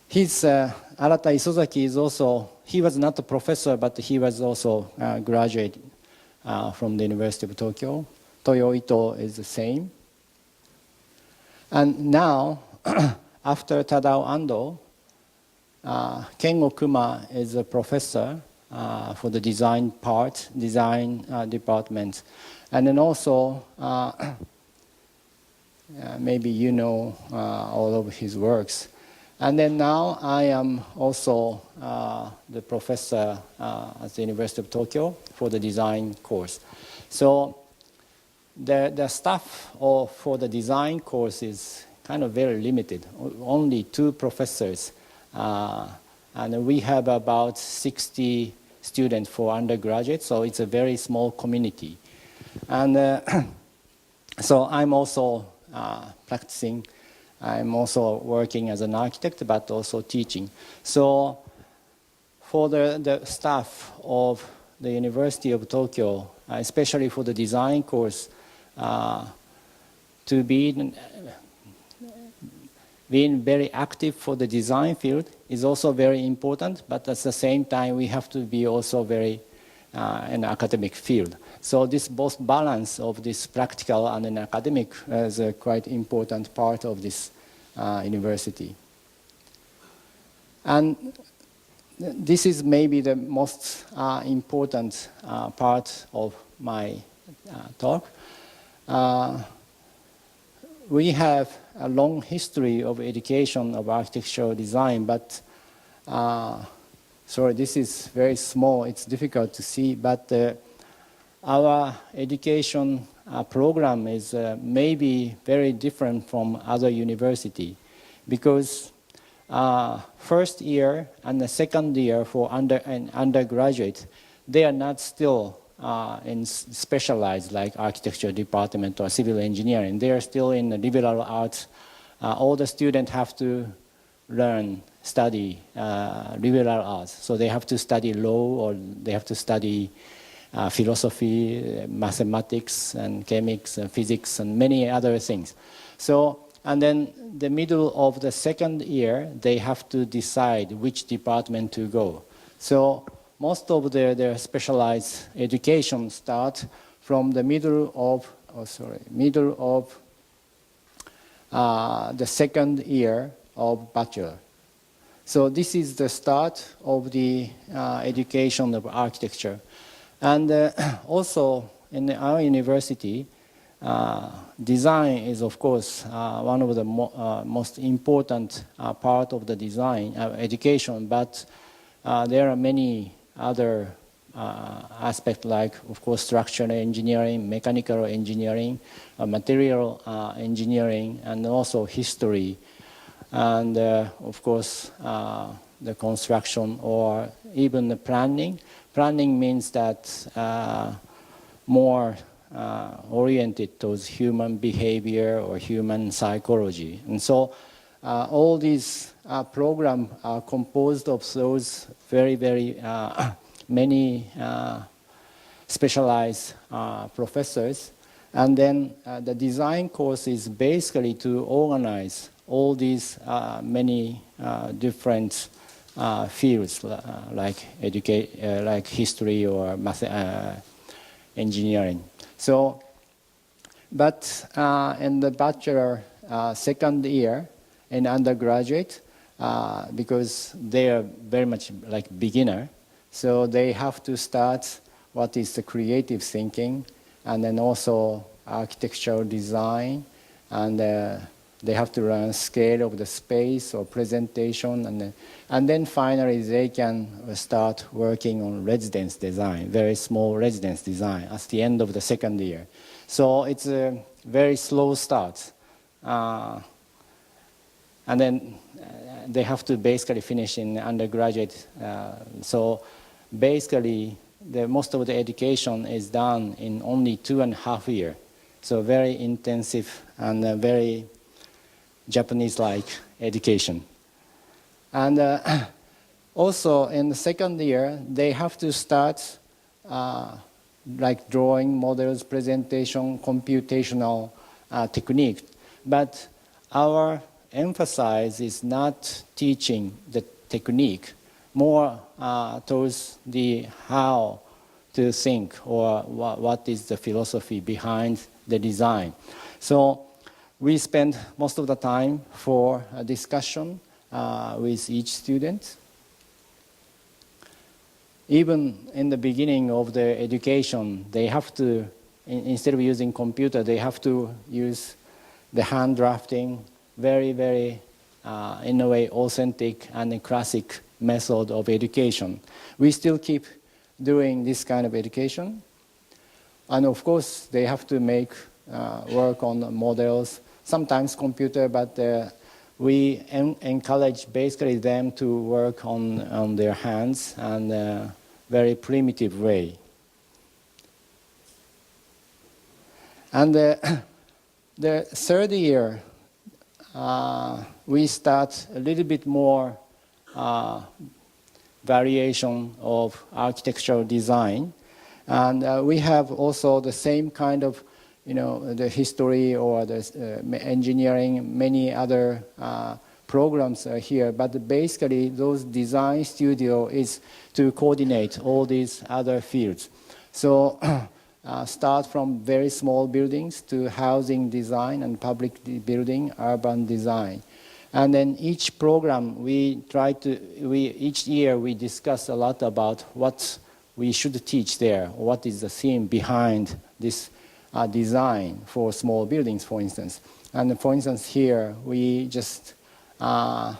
His Arata Isozaki is also, he was not a professor, but he was also a graduate from the University of Tokyo. Toyo Ito is the same. And now, after Tadao Ando, Ken Okuma is a professor for the design part, design department. And then also, maybe you know all of his works. And then now I am also the professor at the University of Tokyo for the design course. So the staff for the design course is kind of very limited, only 2 professors. And we have about 60 students for undergraduate, so it's a very small community. And so I'm also practicing. I'm also working as an architect, but also teaching. So for the staff of the University of Tokyo, especially for the design course, to be being very active for the design field is also very important, but at the same time we have to be also very in the academic field. So this both balance of this practical and an academic is a quite important part of this university. And this is maybe the most important part of my talk. We have a long history of education of architectural design, but sorry, this is very small, it's difficult to see, but our education program is maybe very different from other university, because first year and the second year for undergraduate, they are not still in specialized like architecture department or civil engineering. They are still in the liberal arts. All the students have to study liberal arts. So they have to study law, or they have to study philosophy, mathematics, and chemics, and physics, and many other things. So, and then the middle of the second year, they have to decide which department to go. So most of their specialized education start from the middle of the second year of bachelor. So this is the start of the education of architecture. And also in our university, design is of course one of the most important part of the design education, but there are many other aspects like, of course, structural engineering, mechanical engineering, material engineering, and also history, and of course the construction or even the planning. Planning means that more oriented towards human behavior or human psychology. And so all these programs are composed of those very, very many specialized professors. And then the design course is basically to organize all these many different fields like history or engineering. So, but in the bachelor second year in undergraduate, because they are very much like beginner, so they have to start what is the creative thinking, and then also architectural design, and they have to learn scale of the space or presentation, and then finally they can start working on residence design, very small residence design at the end of the second year. So it's a very slow start. And then they have to basically finish in undergraduate. So basically, most of the education is done in only 2.5 years. So very intensive and very Japanese-like education. And also in the second year, they have to start like drawing models, presentation, computational technique. But our emphasis is not teaching the technique, more towards the how to think or what is the philosophy behind the design. So we spend most of the time for a discussion with each student. Even in the beginning of the education, they have to, instead of using computer, they have to use the hand drafting, very, very, in a way, authentic and classic method of education. We still keep doing this kind of education. And of course, they have to make work on models, sometimes computer, but we encourage basically them to work on their hands and very primitive way. And the third year, we start a little bit more variation of architectural design. And we have also the same kind of, the history or the engineering, many other programs are here. But basically, those design studio is to coordinate all these other fields. So start from very small buildings to housing design and public building, urban design. And then each program, each year we discuss a lot about what we should teach there, what is the theme behind this design for small buildings, for instance. And for instance, here we just, what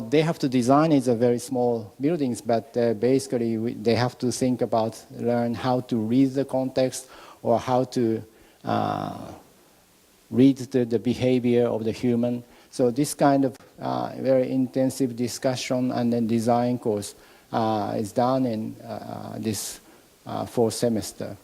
they have to design is a very small buildings, but basically they have to think about, learn how to read the context or how to read the behavior of the human. So this kind of very intensive discussion and then design course is done in this fourth semester.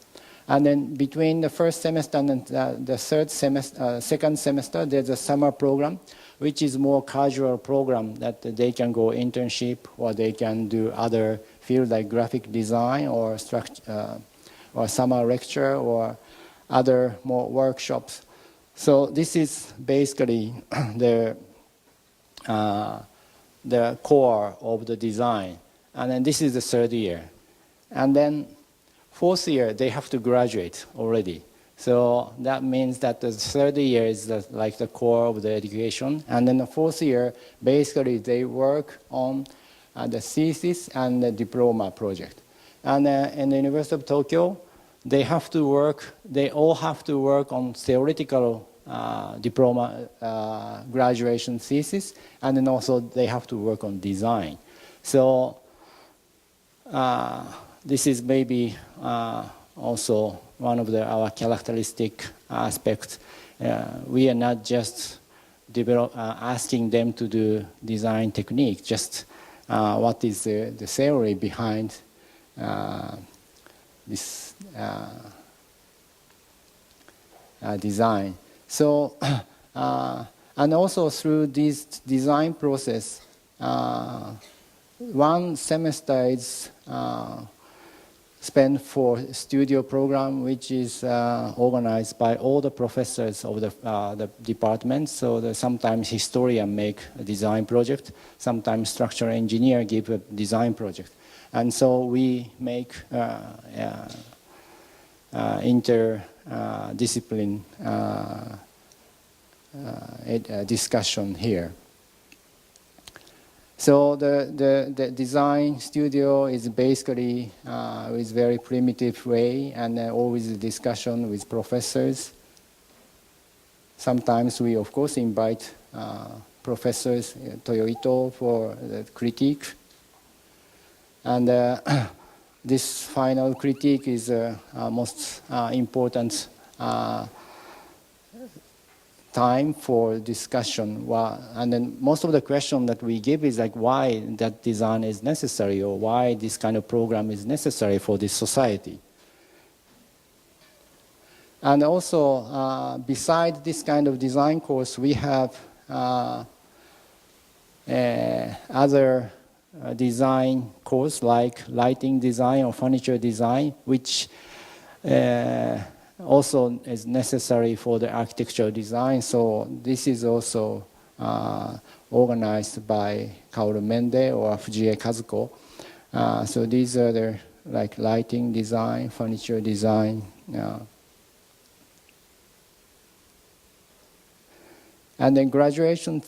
And then between the first semester and the second semester, there's a summer program, which is more casual program that they can go internship or they can do other fields like graphic design or or summer lecture or other more workshops. So this is basically the core of the design. And then this is the third year. And then fourth year, they have to graduate already. So that means that the third year is like the core of the education. And then the fourth year, basically they work on the thesis and the diploma project. And in the University of Tokyo, they all have to work on theoretical diploma graduation thesis, and then also they have to work on design. So this is maybe also one of our characteristic aspects. We are not just asking them to do design technique, just what is the theory behind this design. So, and also through this design process, one semester is spent for studio program, which is organized by all the professors of the department. So sometimes historian make a design project, sometimes structural engineer give a design project. And so we make interdiscipline discussion here. So the design studio is basically with very primitive way and always a discussion with professors. Sometimes we, of course, invite professors, Toyo Ito, for the critique. And this final critique is most important time for discussion. And then most of the question that we give is like why that design is necessary or why this kind of program is necessary for this society. And also, beside this kind of design course, we have other design course like lighting design or furniture design, which also is necessary for the architectural design. So this is also organized by Kaoru Mende or Fujie Kazuko. So these are the like lighting design, furniture design. And then graduation,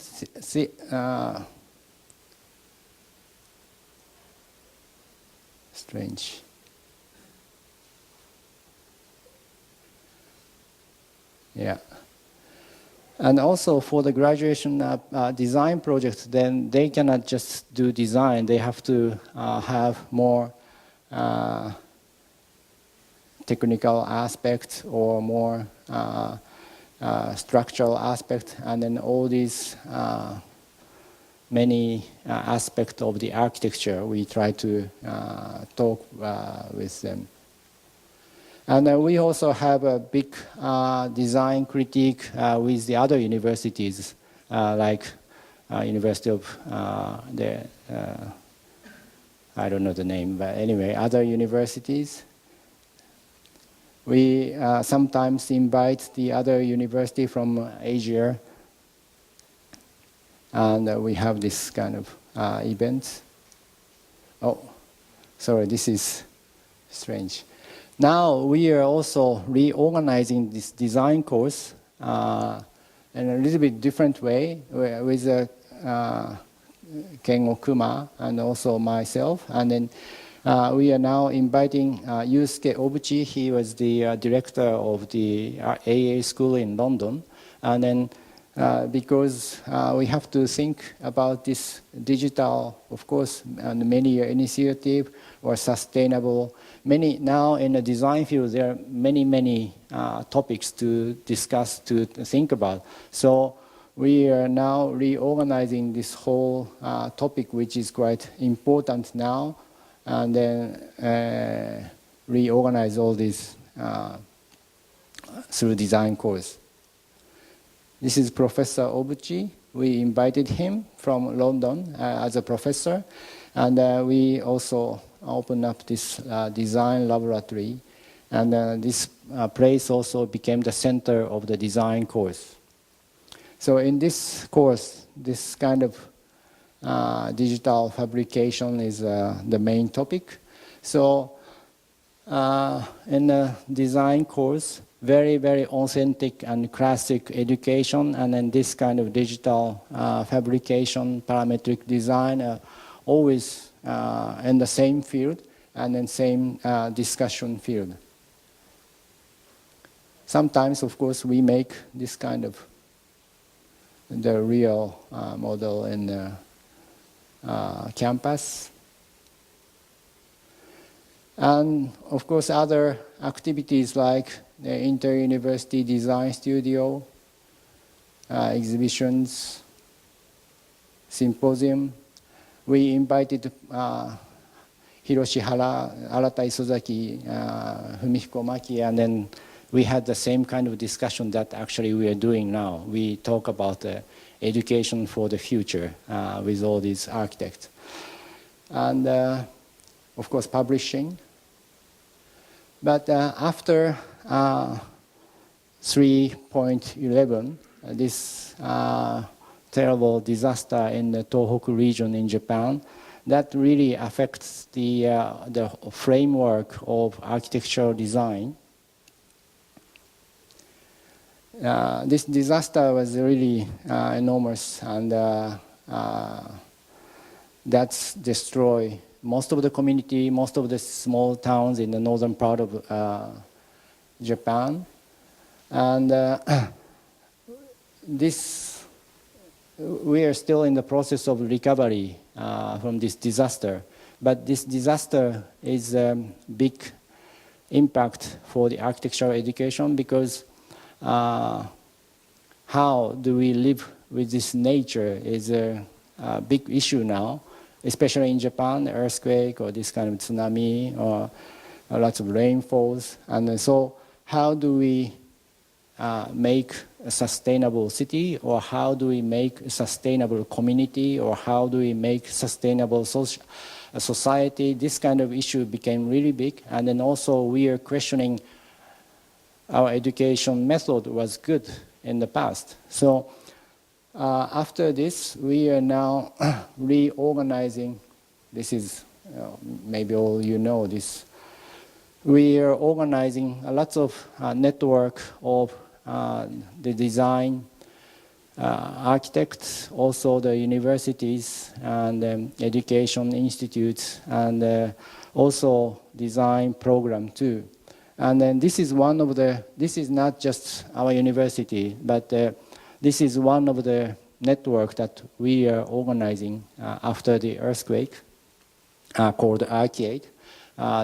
strange. Yeah. And also for the graduation design project, then they cannot just do design. They have to have more technical aspects or more structural aspect, and then all these many aspects of the architecture we try to talk with them. And we also have a big design critique with the other universities, like University of I don't know the name, but anyway, other universities. We sometimes invite the other university from Asia, and we have this kind of event. Oh, sorry, this is strange. Now we are also reorganizing this design course in a little bit different way with Ken Okuma and also myself, and then we are now inviting Yusuke Obuchi. He was the director of the AA school in London. And then because we have to think about this digital, of course, and many initiative or sustainable. Now in the design field, there are many topics to discuss, to think about. So we are now reorganizing this whole topic, which is quite important now, and then reorganize all this through design course. This is Professor Obuchi. We invited him from London as a professor, and we also opened up this design laboratory, and this place also became the center of the design course. So in this course, this kind of digital fabrication is the main topic. So in the design course, very authentic and classic education, and then this kind of digital fabrication, parametric design, always in the same field and then same discussion field. Sometimes, of course, we make this kind of the real model in the campus. And of course other activities like the inter-university design studio, exhibitions, symposium. We invited Hiroshi Hara, Arata Isozaki, Fumihiko Maki, and then we had the same kind of discussion that actually we are doing now. We talk about education for the future with all these architects. And of course publishing. But after 3.11, this terrible disaster in the Tohoku region in Japan, that really affects the framework of architectural design. This disaster was really enormous, and that's destroy most of the community, most of the small towns in the northern part of Japan. And we are still in the process of recovery from this disaster. But this disaster is a big impact for the architectural education because how do we live with this nature is a big issue now, especially in Japan, earthquake or this kind of tsunami or lots of rainfalls. And so how do we make a sustainable city, or how do we make a sustainable community, or how do we make sustainable society? This kind of issue became really big. And then also we are questioning our education method was good in the past. So after this, we are now reorganizing. This is, maybe all you know this. We are organizing a lot of network of the design architects, also the universities and education institutes, and also design program too. And then this is one of the, this is not just our university, but this is one of the network that we are organizing after the earthquake called Arcade.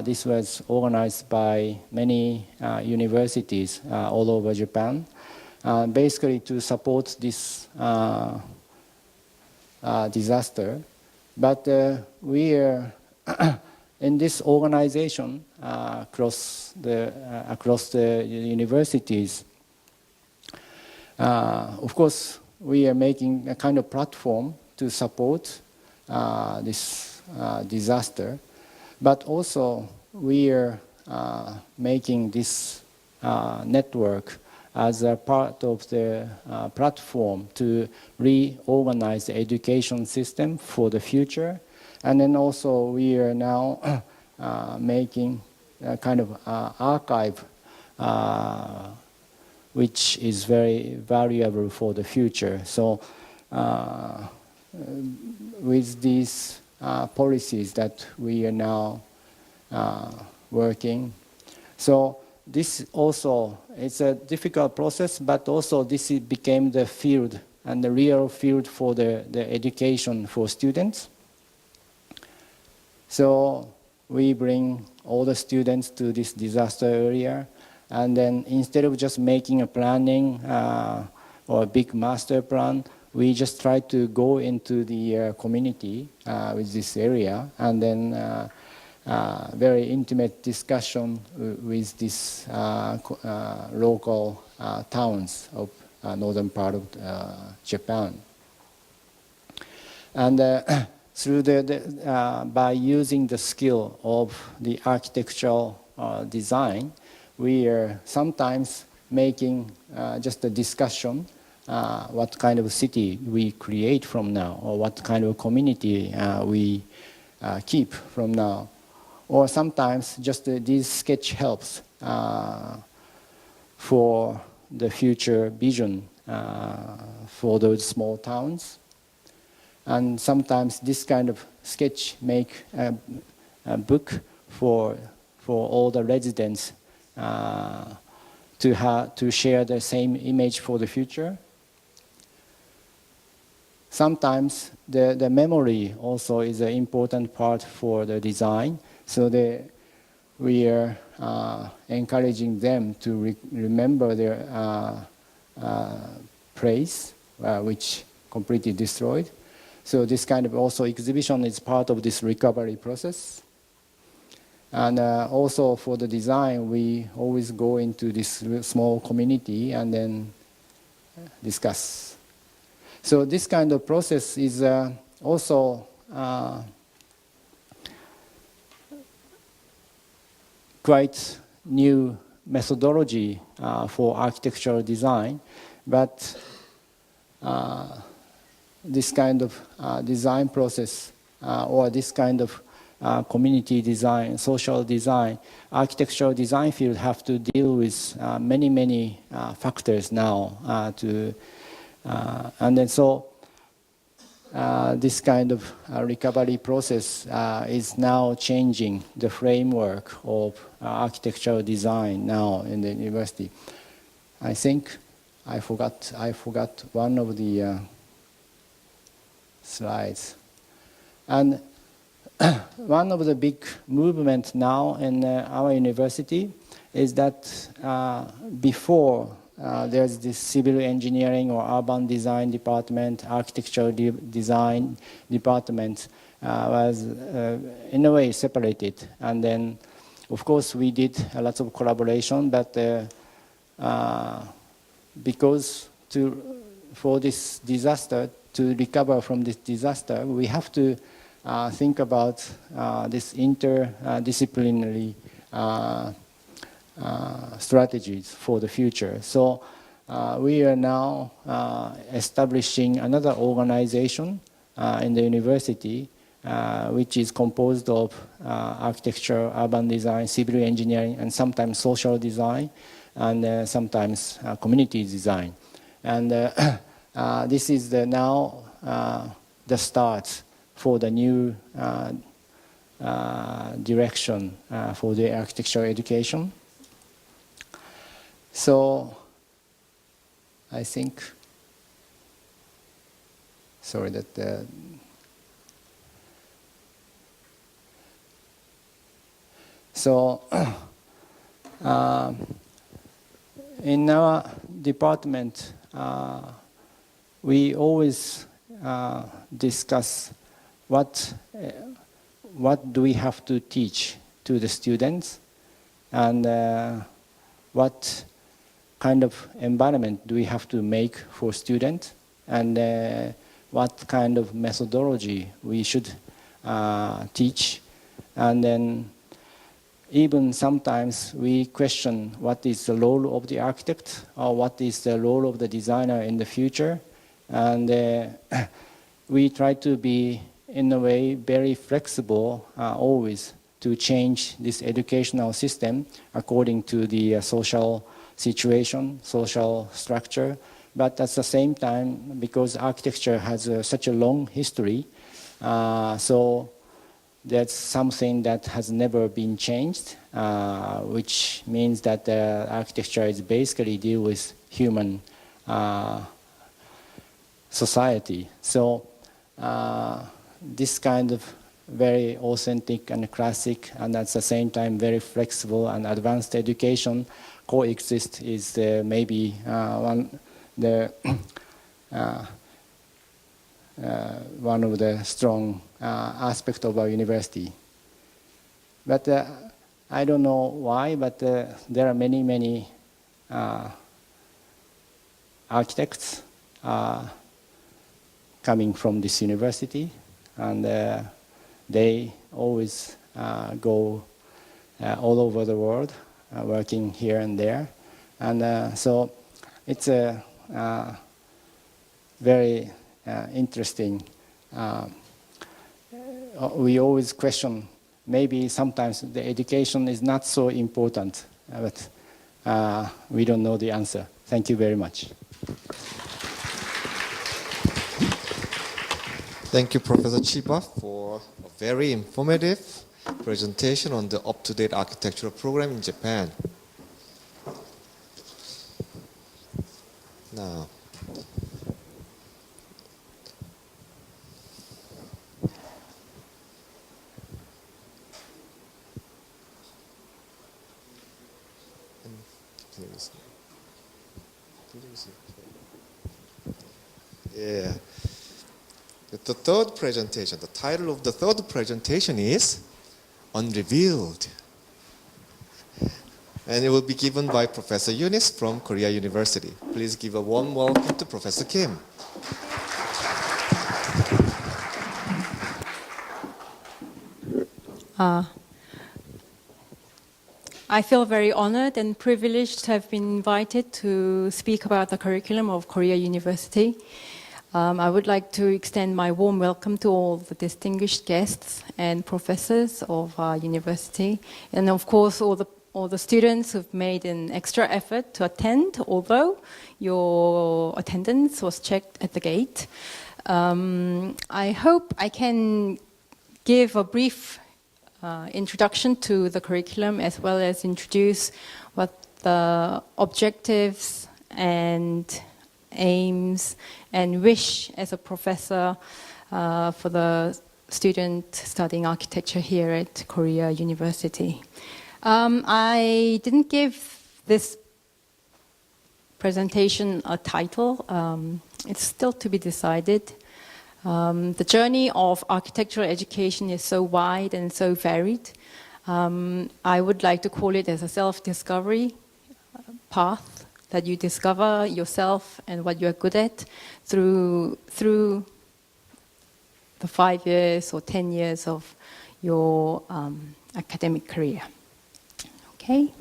This was organized by many universities all over Japan, basically to support this disaster. But we are in this organization across the universities. Of course, we are making a kind of platform to support this disaster. But also, we are making this network as a part of the platform to reorganize the education system for the future. And then also, we are now making a kind of archive which is very valuable for the future. So with these policies that we are now working. So this also, it's a difficult process, but also this became the field and the real field for the education for students. So we bring all the students to this disaster area, and then instead of just making a planning or a big master plan, we just try to go into the community with this area, and then very intimate discussion with these local towns of northern part of Japan. And through by using the skill of the architectural design, we are sometimes making just a discussion what kind of city we create from now, or what kind of community we keep from now. Or sometimes just this sketch helps for the future vision for those small towns. And sometimes this kind of sketch make a book for all the residents to share the same image for the future. Sometimes the memory also is an important part for the design. So we are encouraging them to remember their place, which completely destroyed. So this kind of also exhibition is part of this recovery process. And also for the design, we always go into this small community and then discuss. So this kind of process is also quite new methodology for architectural design, but this kind of design process or this kind of community design, social design, architectural design field have to deal with many factors now and then so this kind of recovery process is now changing the framework of architectural design now in the university. I think I forgot one of the slides. And one of the big movements now in our university is that before there's this civil engineering or urban design department, architectural design department was in a way separated. And then, of course, we did a lot of collaboration, but because for this disaster, to recover from this disaster, we have to think about this interdisciplinary strategies for the future. So we are now establishing another organization in the university, which is composed of architecture, urban design, civil engineering, and sometimes social design, and sometimes community design. And this is now the start for the new direction for the architectural education. So I think, sorry that so in our department we always discuss what do we have to teach to the students, and what kind of environment do we have to make for students, and what kind of methodology we should teach. And then even sometimes we question what is the role of the architect or what is the role of the designer in the future. And we try to be, in a way, very flexible always to change this educational system according to the social situation, social structure. But at the same time, because architecture has such a long history, so that's something that has never been changed, which means that architecture is basically deal with human society. So this kind of very authentic and classic, and at the same time very flexible and advanced education coexist is maybe one of the strong aspects of our university. But I don't know why, but there are many architects coming from this university, and they always go all over the world, working here and there. And so it's a very interesting. We always question, maybe sometimes the education is not so important, but we don't know the answer. Thank you very much. Thank you, Professor Chiba, for a very informative presentation on the up-to-date architectural program in Japan. Now, yeah. The third presentation, the title of the third presentation is Unrevealed. And it will be given by Professor Eunice from Korea University. Please give a warm welcome to Professor Kim. I feel very honored and privileged to have been invited to speak about the curriculum of Korea University. I would like to extend my warm welcome to all the distinguished guests and professors of our university, and of course all the students who've made an extra effort to attend, although your attendance was checked at the gate. I hope I can give a brief introduction to the curriculum as well as introduce what the objectives and aims and wish as a professor for the student studying architecture here at Korea University. I didn't give this presentation a title. It's still to be decided. The journey of architectural education is so wide and so varied. I would like to call it as a self-discovery path that you discover yourself and what you're good at through the 5 years or 10 years of your academic career. Okay.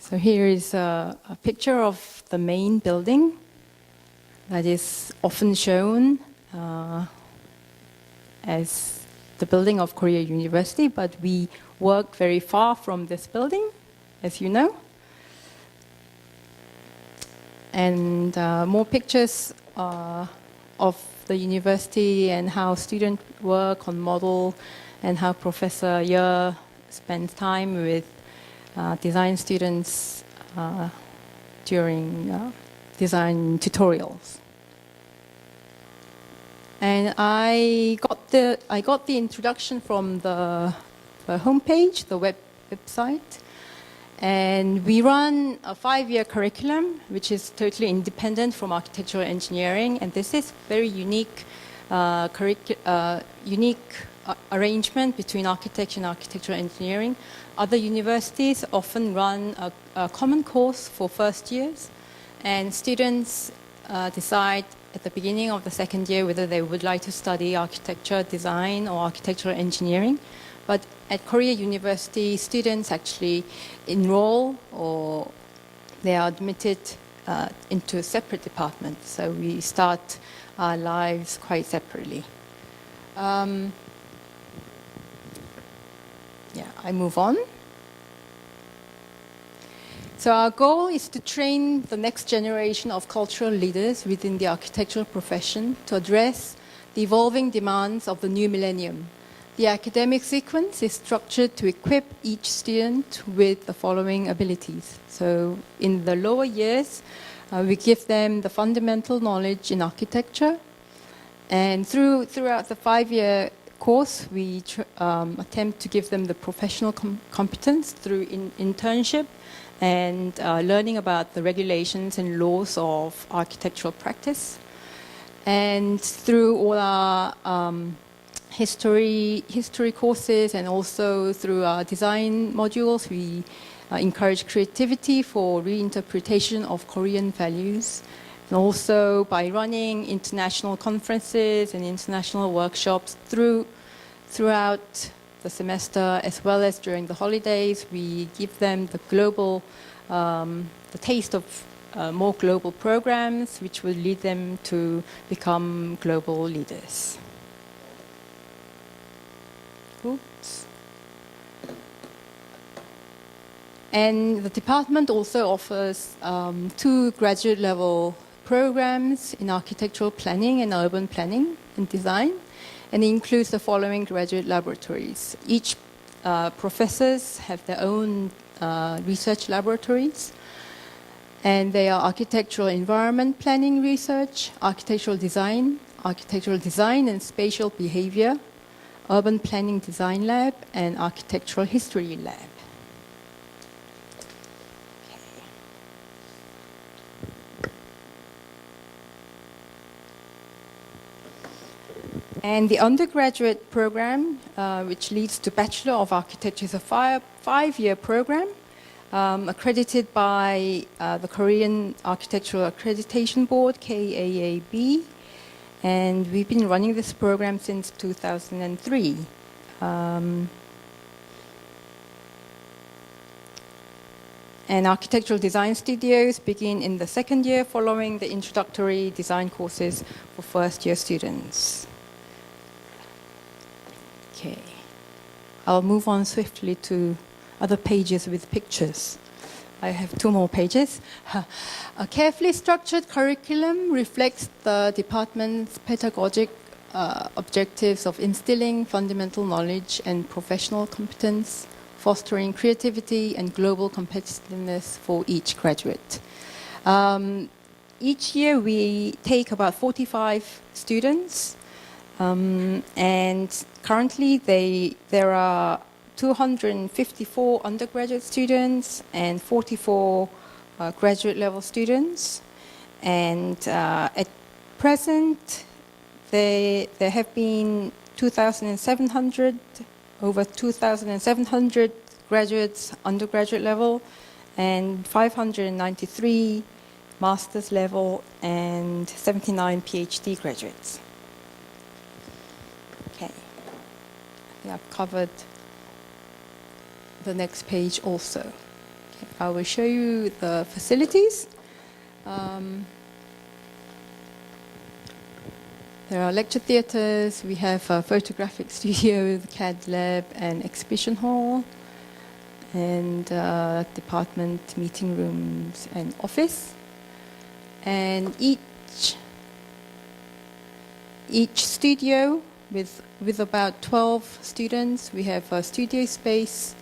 So here is a picture of the main building that is often shown as the building of Korea University, but we work very far from this building, as you know. And more pictures of the university and how students work on model and how Professor Ye spends time with design students during design tutorials. And I got the introduction from the homepage, the website. And we run a 5-year curriculum, which is totally independent from architectural engineering. And this is very unique, arrangement between architecture and architectural engineering. Other universities often run a common course for first years, and students decide at the beginning of the second year whether they would like to study architecture, design, or architectural engineering. But at Korea University, students actually enroll or they are admitted into a separate department. So we start our lives quite separately. I move on. So our goal is to train the next generation of cultural leaders within the architectural profession to address the evolving demands of the new millennium. The academic sequence is structured to equip each student with the following abilities. So in the lower years, we give them the fundamental knowledge in architecture. And throughout the 5-year course, we attempt to give them the professional competence through internship and learning about the regulations and laws of architectural practice. And through all our history courses and also through our design modules, we encourage creativity for reinterpretation of Korean values. And also by running international conferences and international workshops throughout the semester as well as during the holidays, we give them the taste of more global programs which will lead them to become global leaders. Oops. And the department also offers 2 graduate level programs in architectural planning and urban planning and design, and it includes the following graduate laboratories. Each professors have their own research laboratories, and they are architectural environment planning research, architectural design and spatial behavior, urban planning design lab, and architectural history lab. And the undergraduate program, which leads to Bachelor of Architecture, is a 5-year program accredited by the Korean Architectural Accreditation Board, KAAB. And we've been running this program since 2003. And architectural design studios begin in the second year following the introductory design courses for first-year students. Okay, I'll move on swiftly to other pages with pictures. I have 2 more pages. A carefully structured curriculum reflects the department's pedagogic objectives of instilling fundamental knowledge and professional competence, fostering creativity and global competitiveness for each graduate. Each year we take about 45 students, and currently there are 254 undergraduate students and 44 graduate level students. And at present, there have been over 2,700 graduates undergraduate level and 593 master's level and 79 PhD graduates. Okay, I think I've covered the next page also. Okay, I will show you the facilities. There are lecture theatres, we have a photographic studio, the CAD lab and exhibition hall, and department meeting rooms and office. And each studio with about 12 students, we have a studio space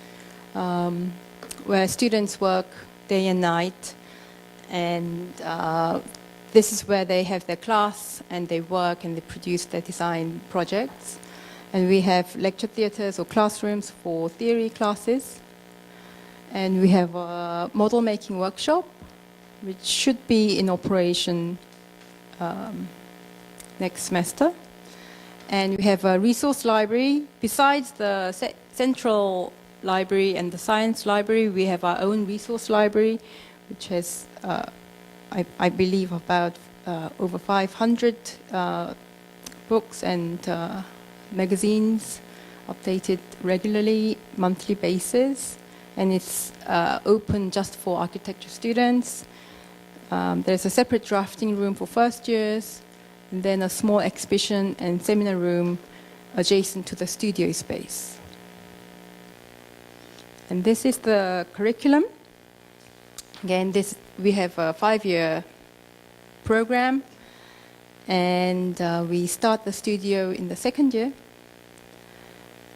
where students work day and night, and this is where they have their class and they work and they produce their design projects. And we have lecture theatres or classrooms for theory classes. And we have a model making workshop, which should be in operation next semester. And we have a resource library. Besides the central library and the science library, we have our own resource library, which has, I believe, about over 500 books and magazines updated regularly, monthly basis. And it's open just for architecture students. There's a separate drafting room for first years, and then a small exhibition and seminar room adjacent to the studio space. And this is the curriculum. Again, we have a 5-year program, and we start the studio in the 2nd year.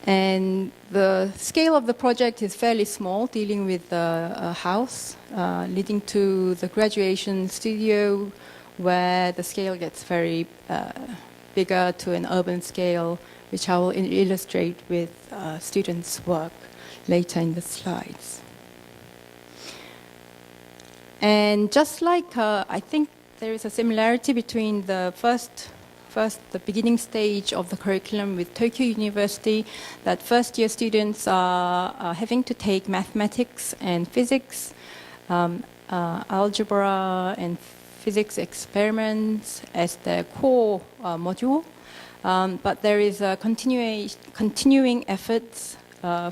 And the scale of the project is fairly small, dealing with a house, leading to the graduation studio, where the scale gets very bigger to an urban scale, which I will illustrate with students' work later in the slides. And just like, I think there is a similarity between the the beginning stage of the curriculum with Tokyo University, that first year students are having to take mathematics and physics, algebra and physics experiments as the core module. But there is a continuing efforts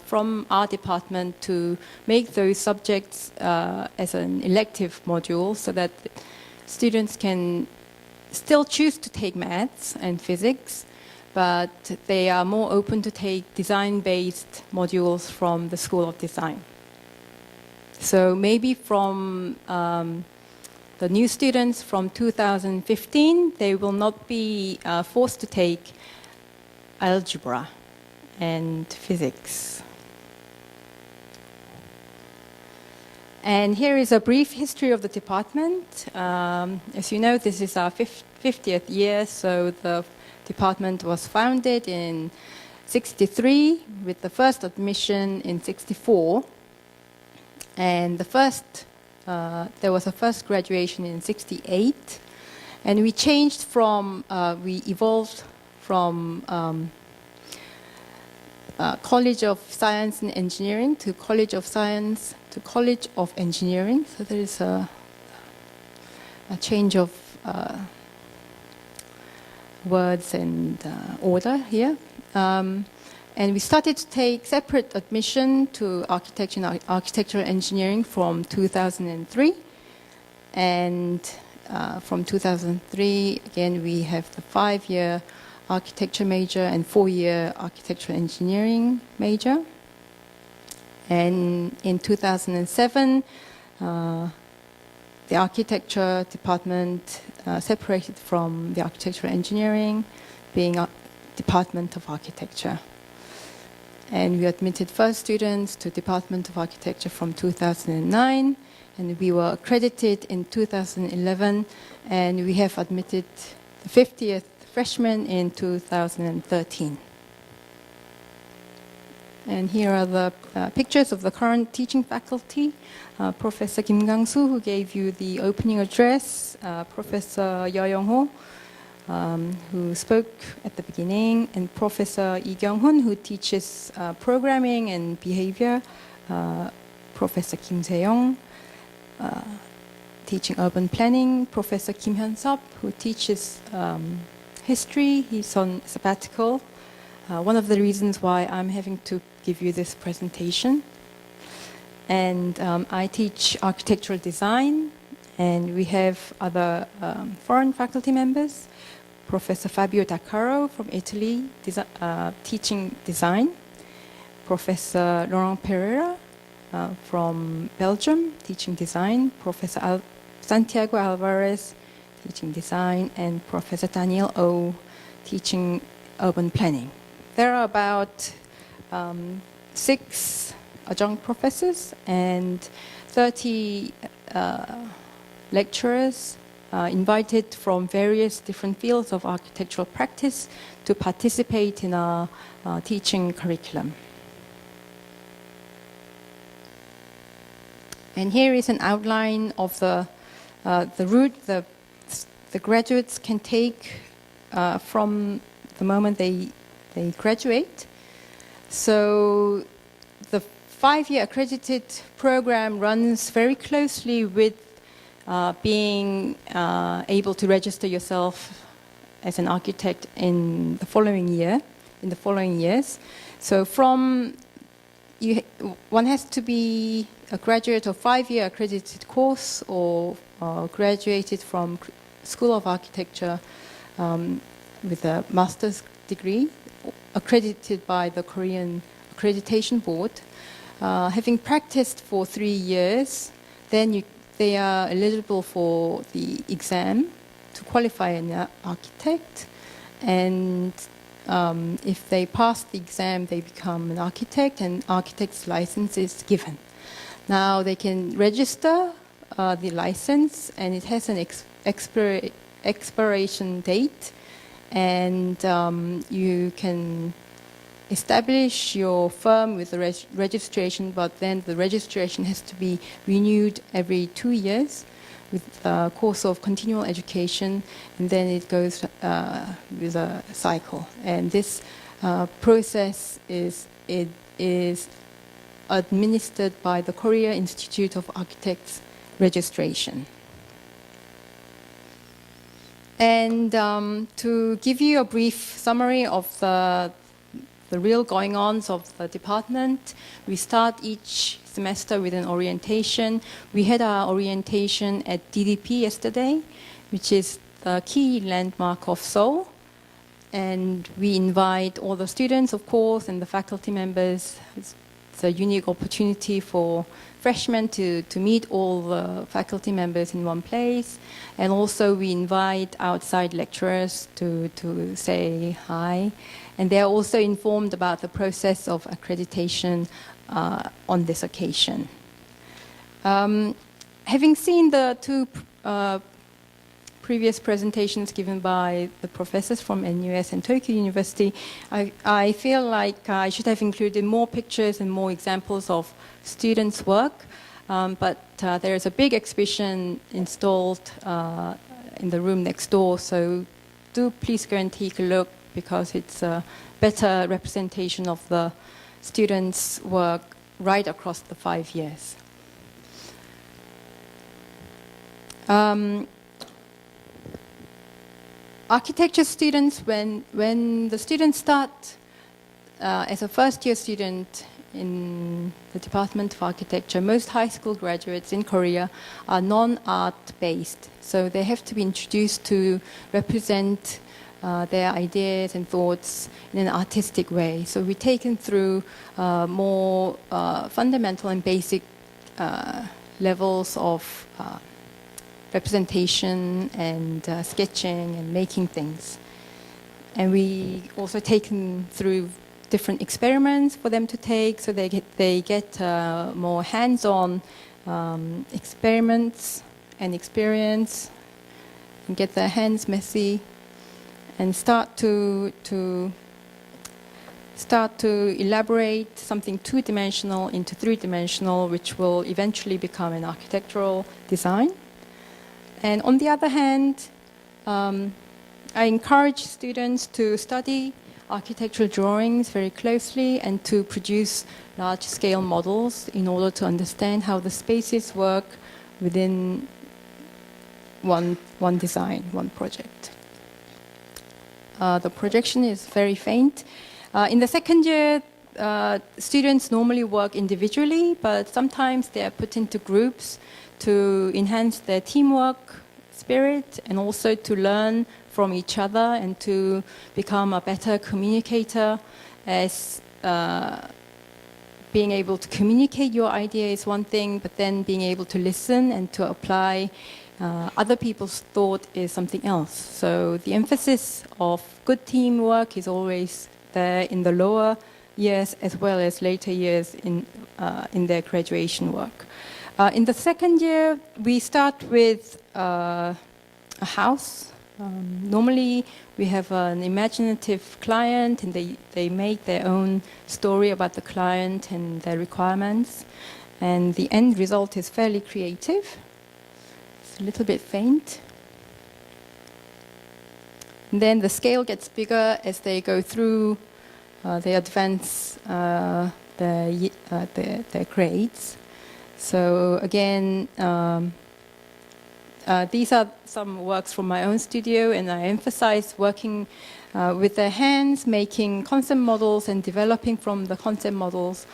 from our department to make those subjects as an elective module, so that students can still choose to take maths and physics, but they are more open to take design-based modules from the School of Design. So maybe from the new students from 2015, they will not be forced to take algebra and physics. And here is a brief history of the department. As you know, this is our 50th year, so the department was founded in 1963 with the first admission in 1964. And there was a first graduation in 1968. And we evolved from College of Science and Engineering to College of Science to College of Engineering. So there is a change of words and order here. And we started to take separate admission to architecture and architectural engineering from 2003. And from 2003, again, we have the 5-year architecture major and 4-year architectural engineering major. And in 2007, the architecture department separated from the architectural engineering, being a department of architecture. And we admitted first students to Department of Architecture from 2009, and we were accredited in 2011, and we have admitted the 50th freshman in 2013. And here are the pictures of the current teaching faculty. Professor Kim Kang-soo, who gave you the opening address, Professor Yeo Young-ho, who spoke at the beginning, and Professor Lee Kyung-hun, who teaches programming and behavior, Professor Kim Se-young, teaching urban planning, Professor Kim Hyun-sup, who teaches history. He's on sabbatical. One of the reasons why I'm having to give you this presentation. And I teach architectural design, and we have other foreign faculty members. Professor Fabio Daccaro from Italy, teaching design. Professor Laurent Pereira from Belgium, teaching design. Professor Santiago Alvarez, teaching design. And Professor Daniel O, teaching urban planning. There are about 6 adjunct professors and 30 lecturers invited from various different fields of architectural practice to participate in our teaching curriculum. And here is an outline of the route the graduates can take from the moment they graduate. So the 5-year accredited program runs very closely with being able to register yourself as an architect in the following years. So one has to be a graduate of 5-year accredited course or graduated from School of Architecture with a master's degree accredited by the Korean Accreditation Board. Having practiced for 3 years, then they are eligible for the exam to qualify an architect. And if they pass the exam, they become an architect, and architect's license is given. Now they can register the license, and it has an expiration date, and you can establish your firm with the registration, but then the registration has to be renewed every 2 years with a course of continual education, and then it goes with a cycle. And this process is administered by the Korea Institute of Architects Registration. And to give you a brief summary of the real going-ons of the department, we start each semester with an orientation. We had our orientation at DDP yesterday, which is the key landmark of Seoul. And we invite all the students, of course, and the faculty members. It's a unique opportunity for freshmen to meet all the faculty members in one place. And also we invite outside lecturers to say hi. And they are also informed about the process of accreditation on this occasion. Having seen the 2 previous presentations given by the professors from NUS and Tokyo University, I feel like I should have included more pictures and more examples of students' work. But there is a big exhibition installed in the room next door, so do please go and take a look, because it's a better representation of the students' work right across the 5 years. Architecture students, when the students start as a first-year student in the Department of Architecture, most high school graduates in Korea are non-art based. So they have to be introduced to represent their ideas and thoughts in an artistic way. So we take them through more fundamental and basic levels of representation and sketching and making things. And we also take them through different experiments for them to take, so they get more hands-on experiments and experience, and get their hands messy, and start to elaborate something two-dimensional into three-dimensional, which will eventually become an architectural design. And on the other hand, I encourage students to study architectural drawings very closely and to produce large-scale models in order to understand how the spaces work within one design, one project. The projection is very faint. In the second year, students normally work individually, but sometimes they are put into groups to enhance their teamwork spirit and also to learn from each other and to become a better communicator, as being able to communicate your idea is one thing, but then being able to listen and to apply other people's thought is something else. So the emphasis of good teamwork is always there in the lower years as well as later years in their graduation work. In the second year, we start with a house. Normally, we have an imaginative client, and they make their own story about the client and their requirements. And the end result is fairly creative. It's a little bit faint. And then the scale gets bigger as they go through, they advance their grades. So again, these are some works from my own studio, and I emphasize working with their hands, making concept models and developing from the concept models,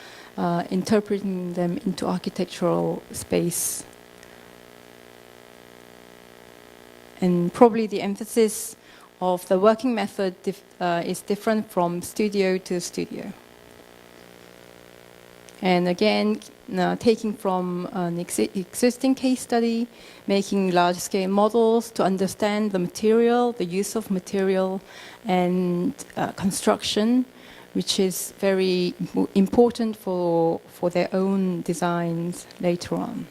interpreting them into architectural space. And probably the emphasis of the working method is different from studio to studio. And again, taking from an existing case study, making large-scale models to understand the material, the use of material, and construction, which is very important for their own designs later on.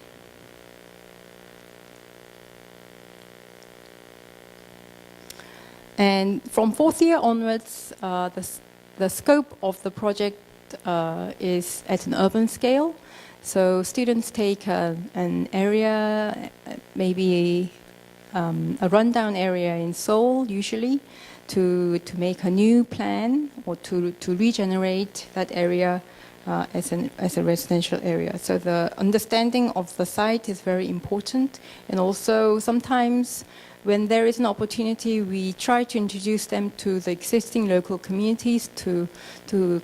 And from fourth year onwards, the scope of the project is at an urban scale. So students take an area, maybe a rundown area in Seoul, usually, to make a new plan or to regenerate that area as a residential area. So the understanding of the site is very important. And also sometimes when there is an opportunity, we try to introduce them to the existing local communities to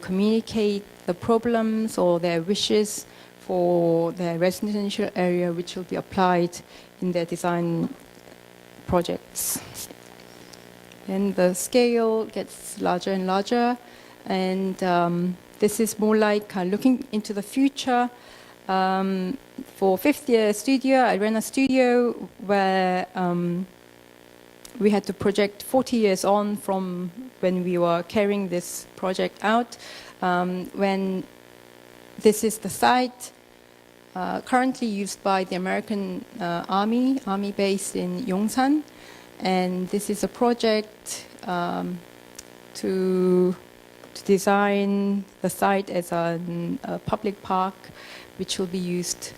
communicate the problems or their wishes for their residential area, which will be applied in their design projects. And the scale gets larger and larger, and this is more like looking into the future. For fifth year studio, I ran a studio where we had to project 40 years on from when we were carrying this project out. When this is the site currently used by the American Army base in Yongsan. And this is a project to design the site as a public park, which will be used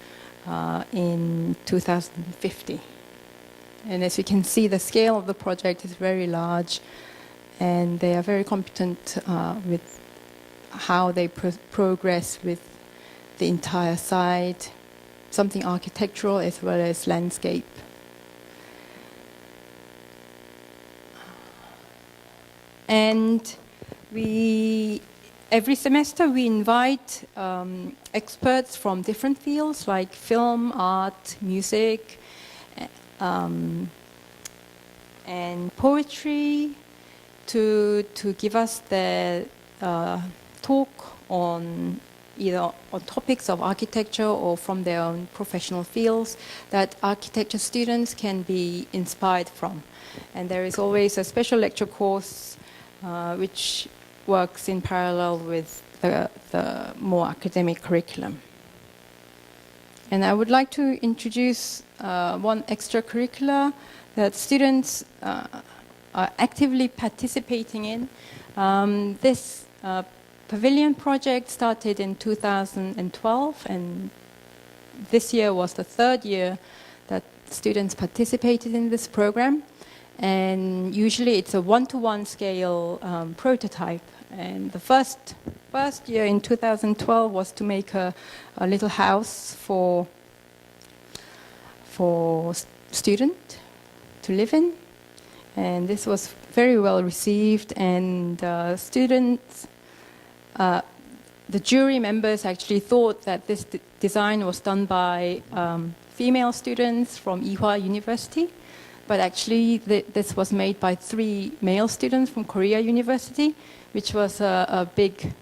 in 2050. And as you can see, the scale of the project is very large, and they are very competent with how they progress with the entire site, something architectural as well as landscape. And every semester we invite experts from different fields like film, art, music, and poetry to give us their talk on either on topics of architecture or from their own professional fields that architecture students can be inspired from. And there is always a special lecture course which works in parallel with the more academic curriculum. And I would like to introduce one extracurricular that students are actively participating in. This pavilion project started in 2012, and this year was the third year that students participated in this program. And usually it's a one-to-one scale prototype. And the first year in 2012 was to make a little house for student to live in. And this was very well received, and students, the jury members actually thought that this design was done by female students from Ewha University, but actually this was made by 3 male students from Korea University, which was a big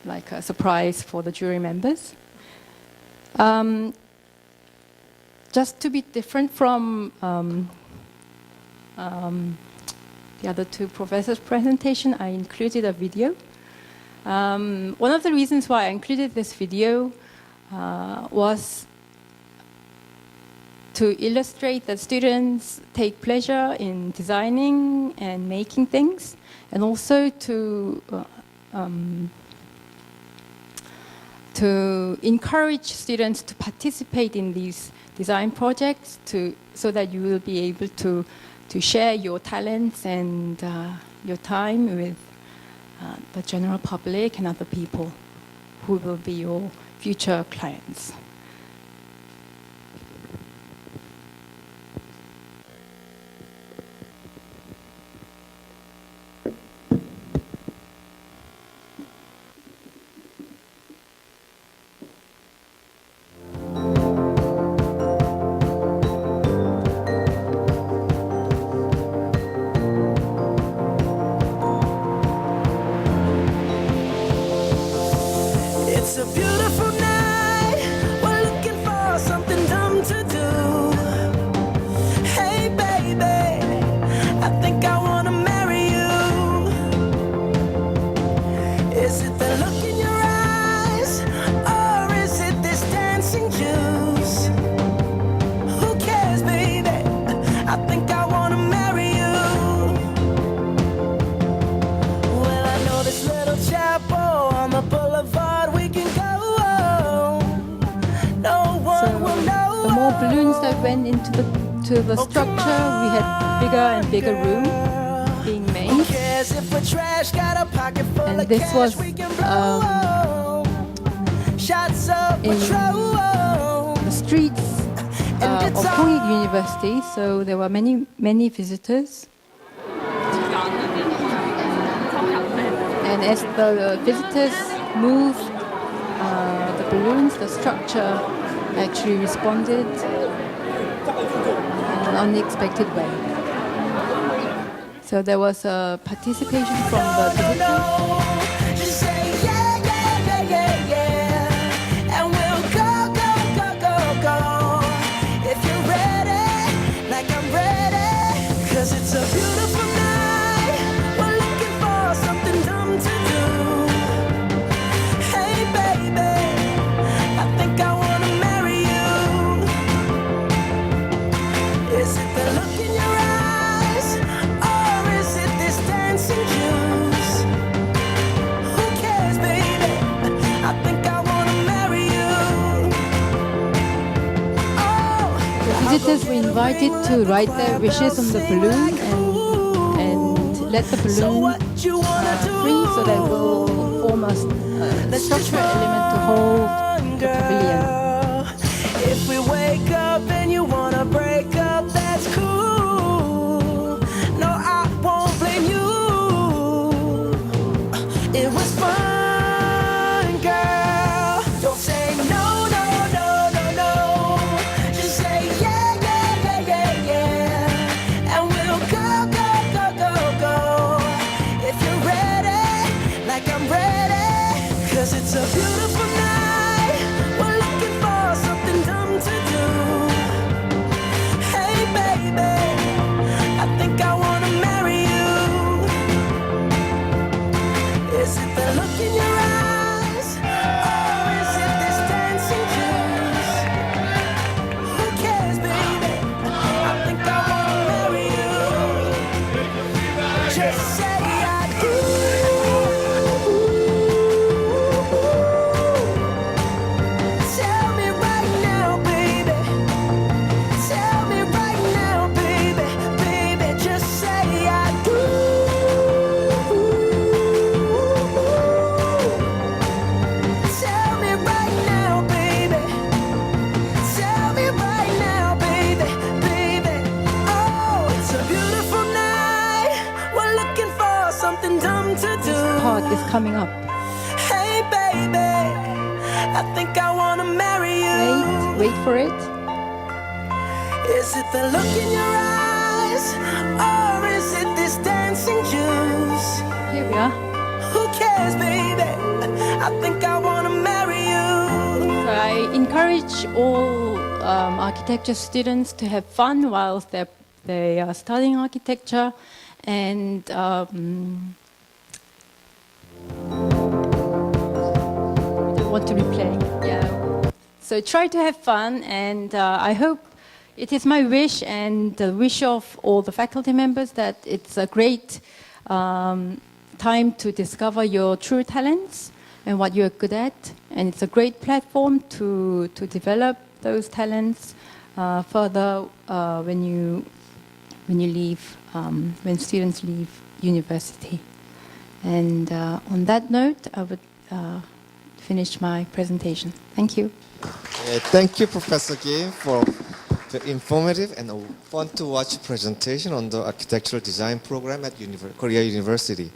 like a surprise for the jury members. Just to be different from the other 2 professors' presentation, I included a video. One of the reasons why I included this video was to illustrate that students take pleasure in designing and making things, and also to encourage students to participate in these design projects so that you will be able to share your talents and your time with the general public and other people who will be your future clients. It's a beautiful night. We're looking for something dumb to do. Hey, baby, I think I wanna marry you. Is it the look in your eyes, or is it this dancing juice? Who cares, baby? I think I wanna marry you. Well, I know this little chapel on the boulevard. The more balloons that went into the structure, we had bigger and bigger room being made. And this was in the streets of Korea University, so there were many visitors. And as the visitors moved the balloons, the structure actually responded in an unexpected way. So there was a participation from the visitors. It's a beautiful night. We're looking for something dumb to do. Hey, baby, I think I wanna marry you. Is it the look in your eyes, or is it this dancing juice? Who cares, baby? I think I wanna marry you. The visitors were invited to write their wishes on the balloon and let the balloon free, so that will form a structural element to hold the pavilion. If we wake up and you wanna break up, that's cool. No, I won't blame you. It was fun, girl. Don't say no, no, no, no, no. Just say yeah, yeah, yeah, yeah, yeah. And we'll go, go, go, go, go. If you're ready, like I'm ready. 'Cause it's a beautiful night. We're looking for something dumb to do. Hey baby, I think I wanna marry you. Is it the look in your eyes, or is it this dancing juice? Who cares, baby? I think I wanna marry you. Just say I do. Tell me right now, baby. Tell me right now, baby. Baby, just say I do. Tell me right now, baby. Tell me right now, baby. Baby, oh, it's a beautiful night. We're looking for something dumb to do. Part is coming up. Hey, baby, I think I wanna marry you. Wait for it. Is it the look in your eyes, or is it this dancing juice? Here we are. Who cares, baby? I think I wanna marry you. So I encourage all architecture students to have fun whilst they are studying architecture, and don't want to be playing. Yeah. So try to have fun, and I hope it is my wish and the wish of all the faculty members that it's a great time to discover your true talents and what you're good at, and it's a great platform to develop those talents further when you leave, when students leave university. And on that note, I would finish my presentation. Thank you. Thank you, Professor Kim, for the informative and fun to watch presentation on the architectural design program at Korea University.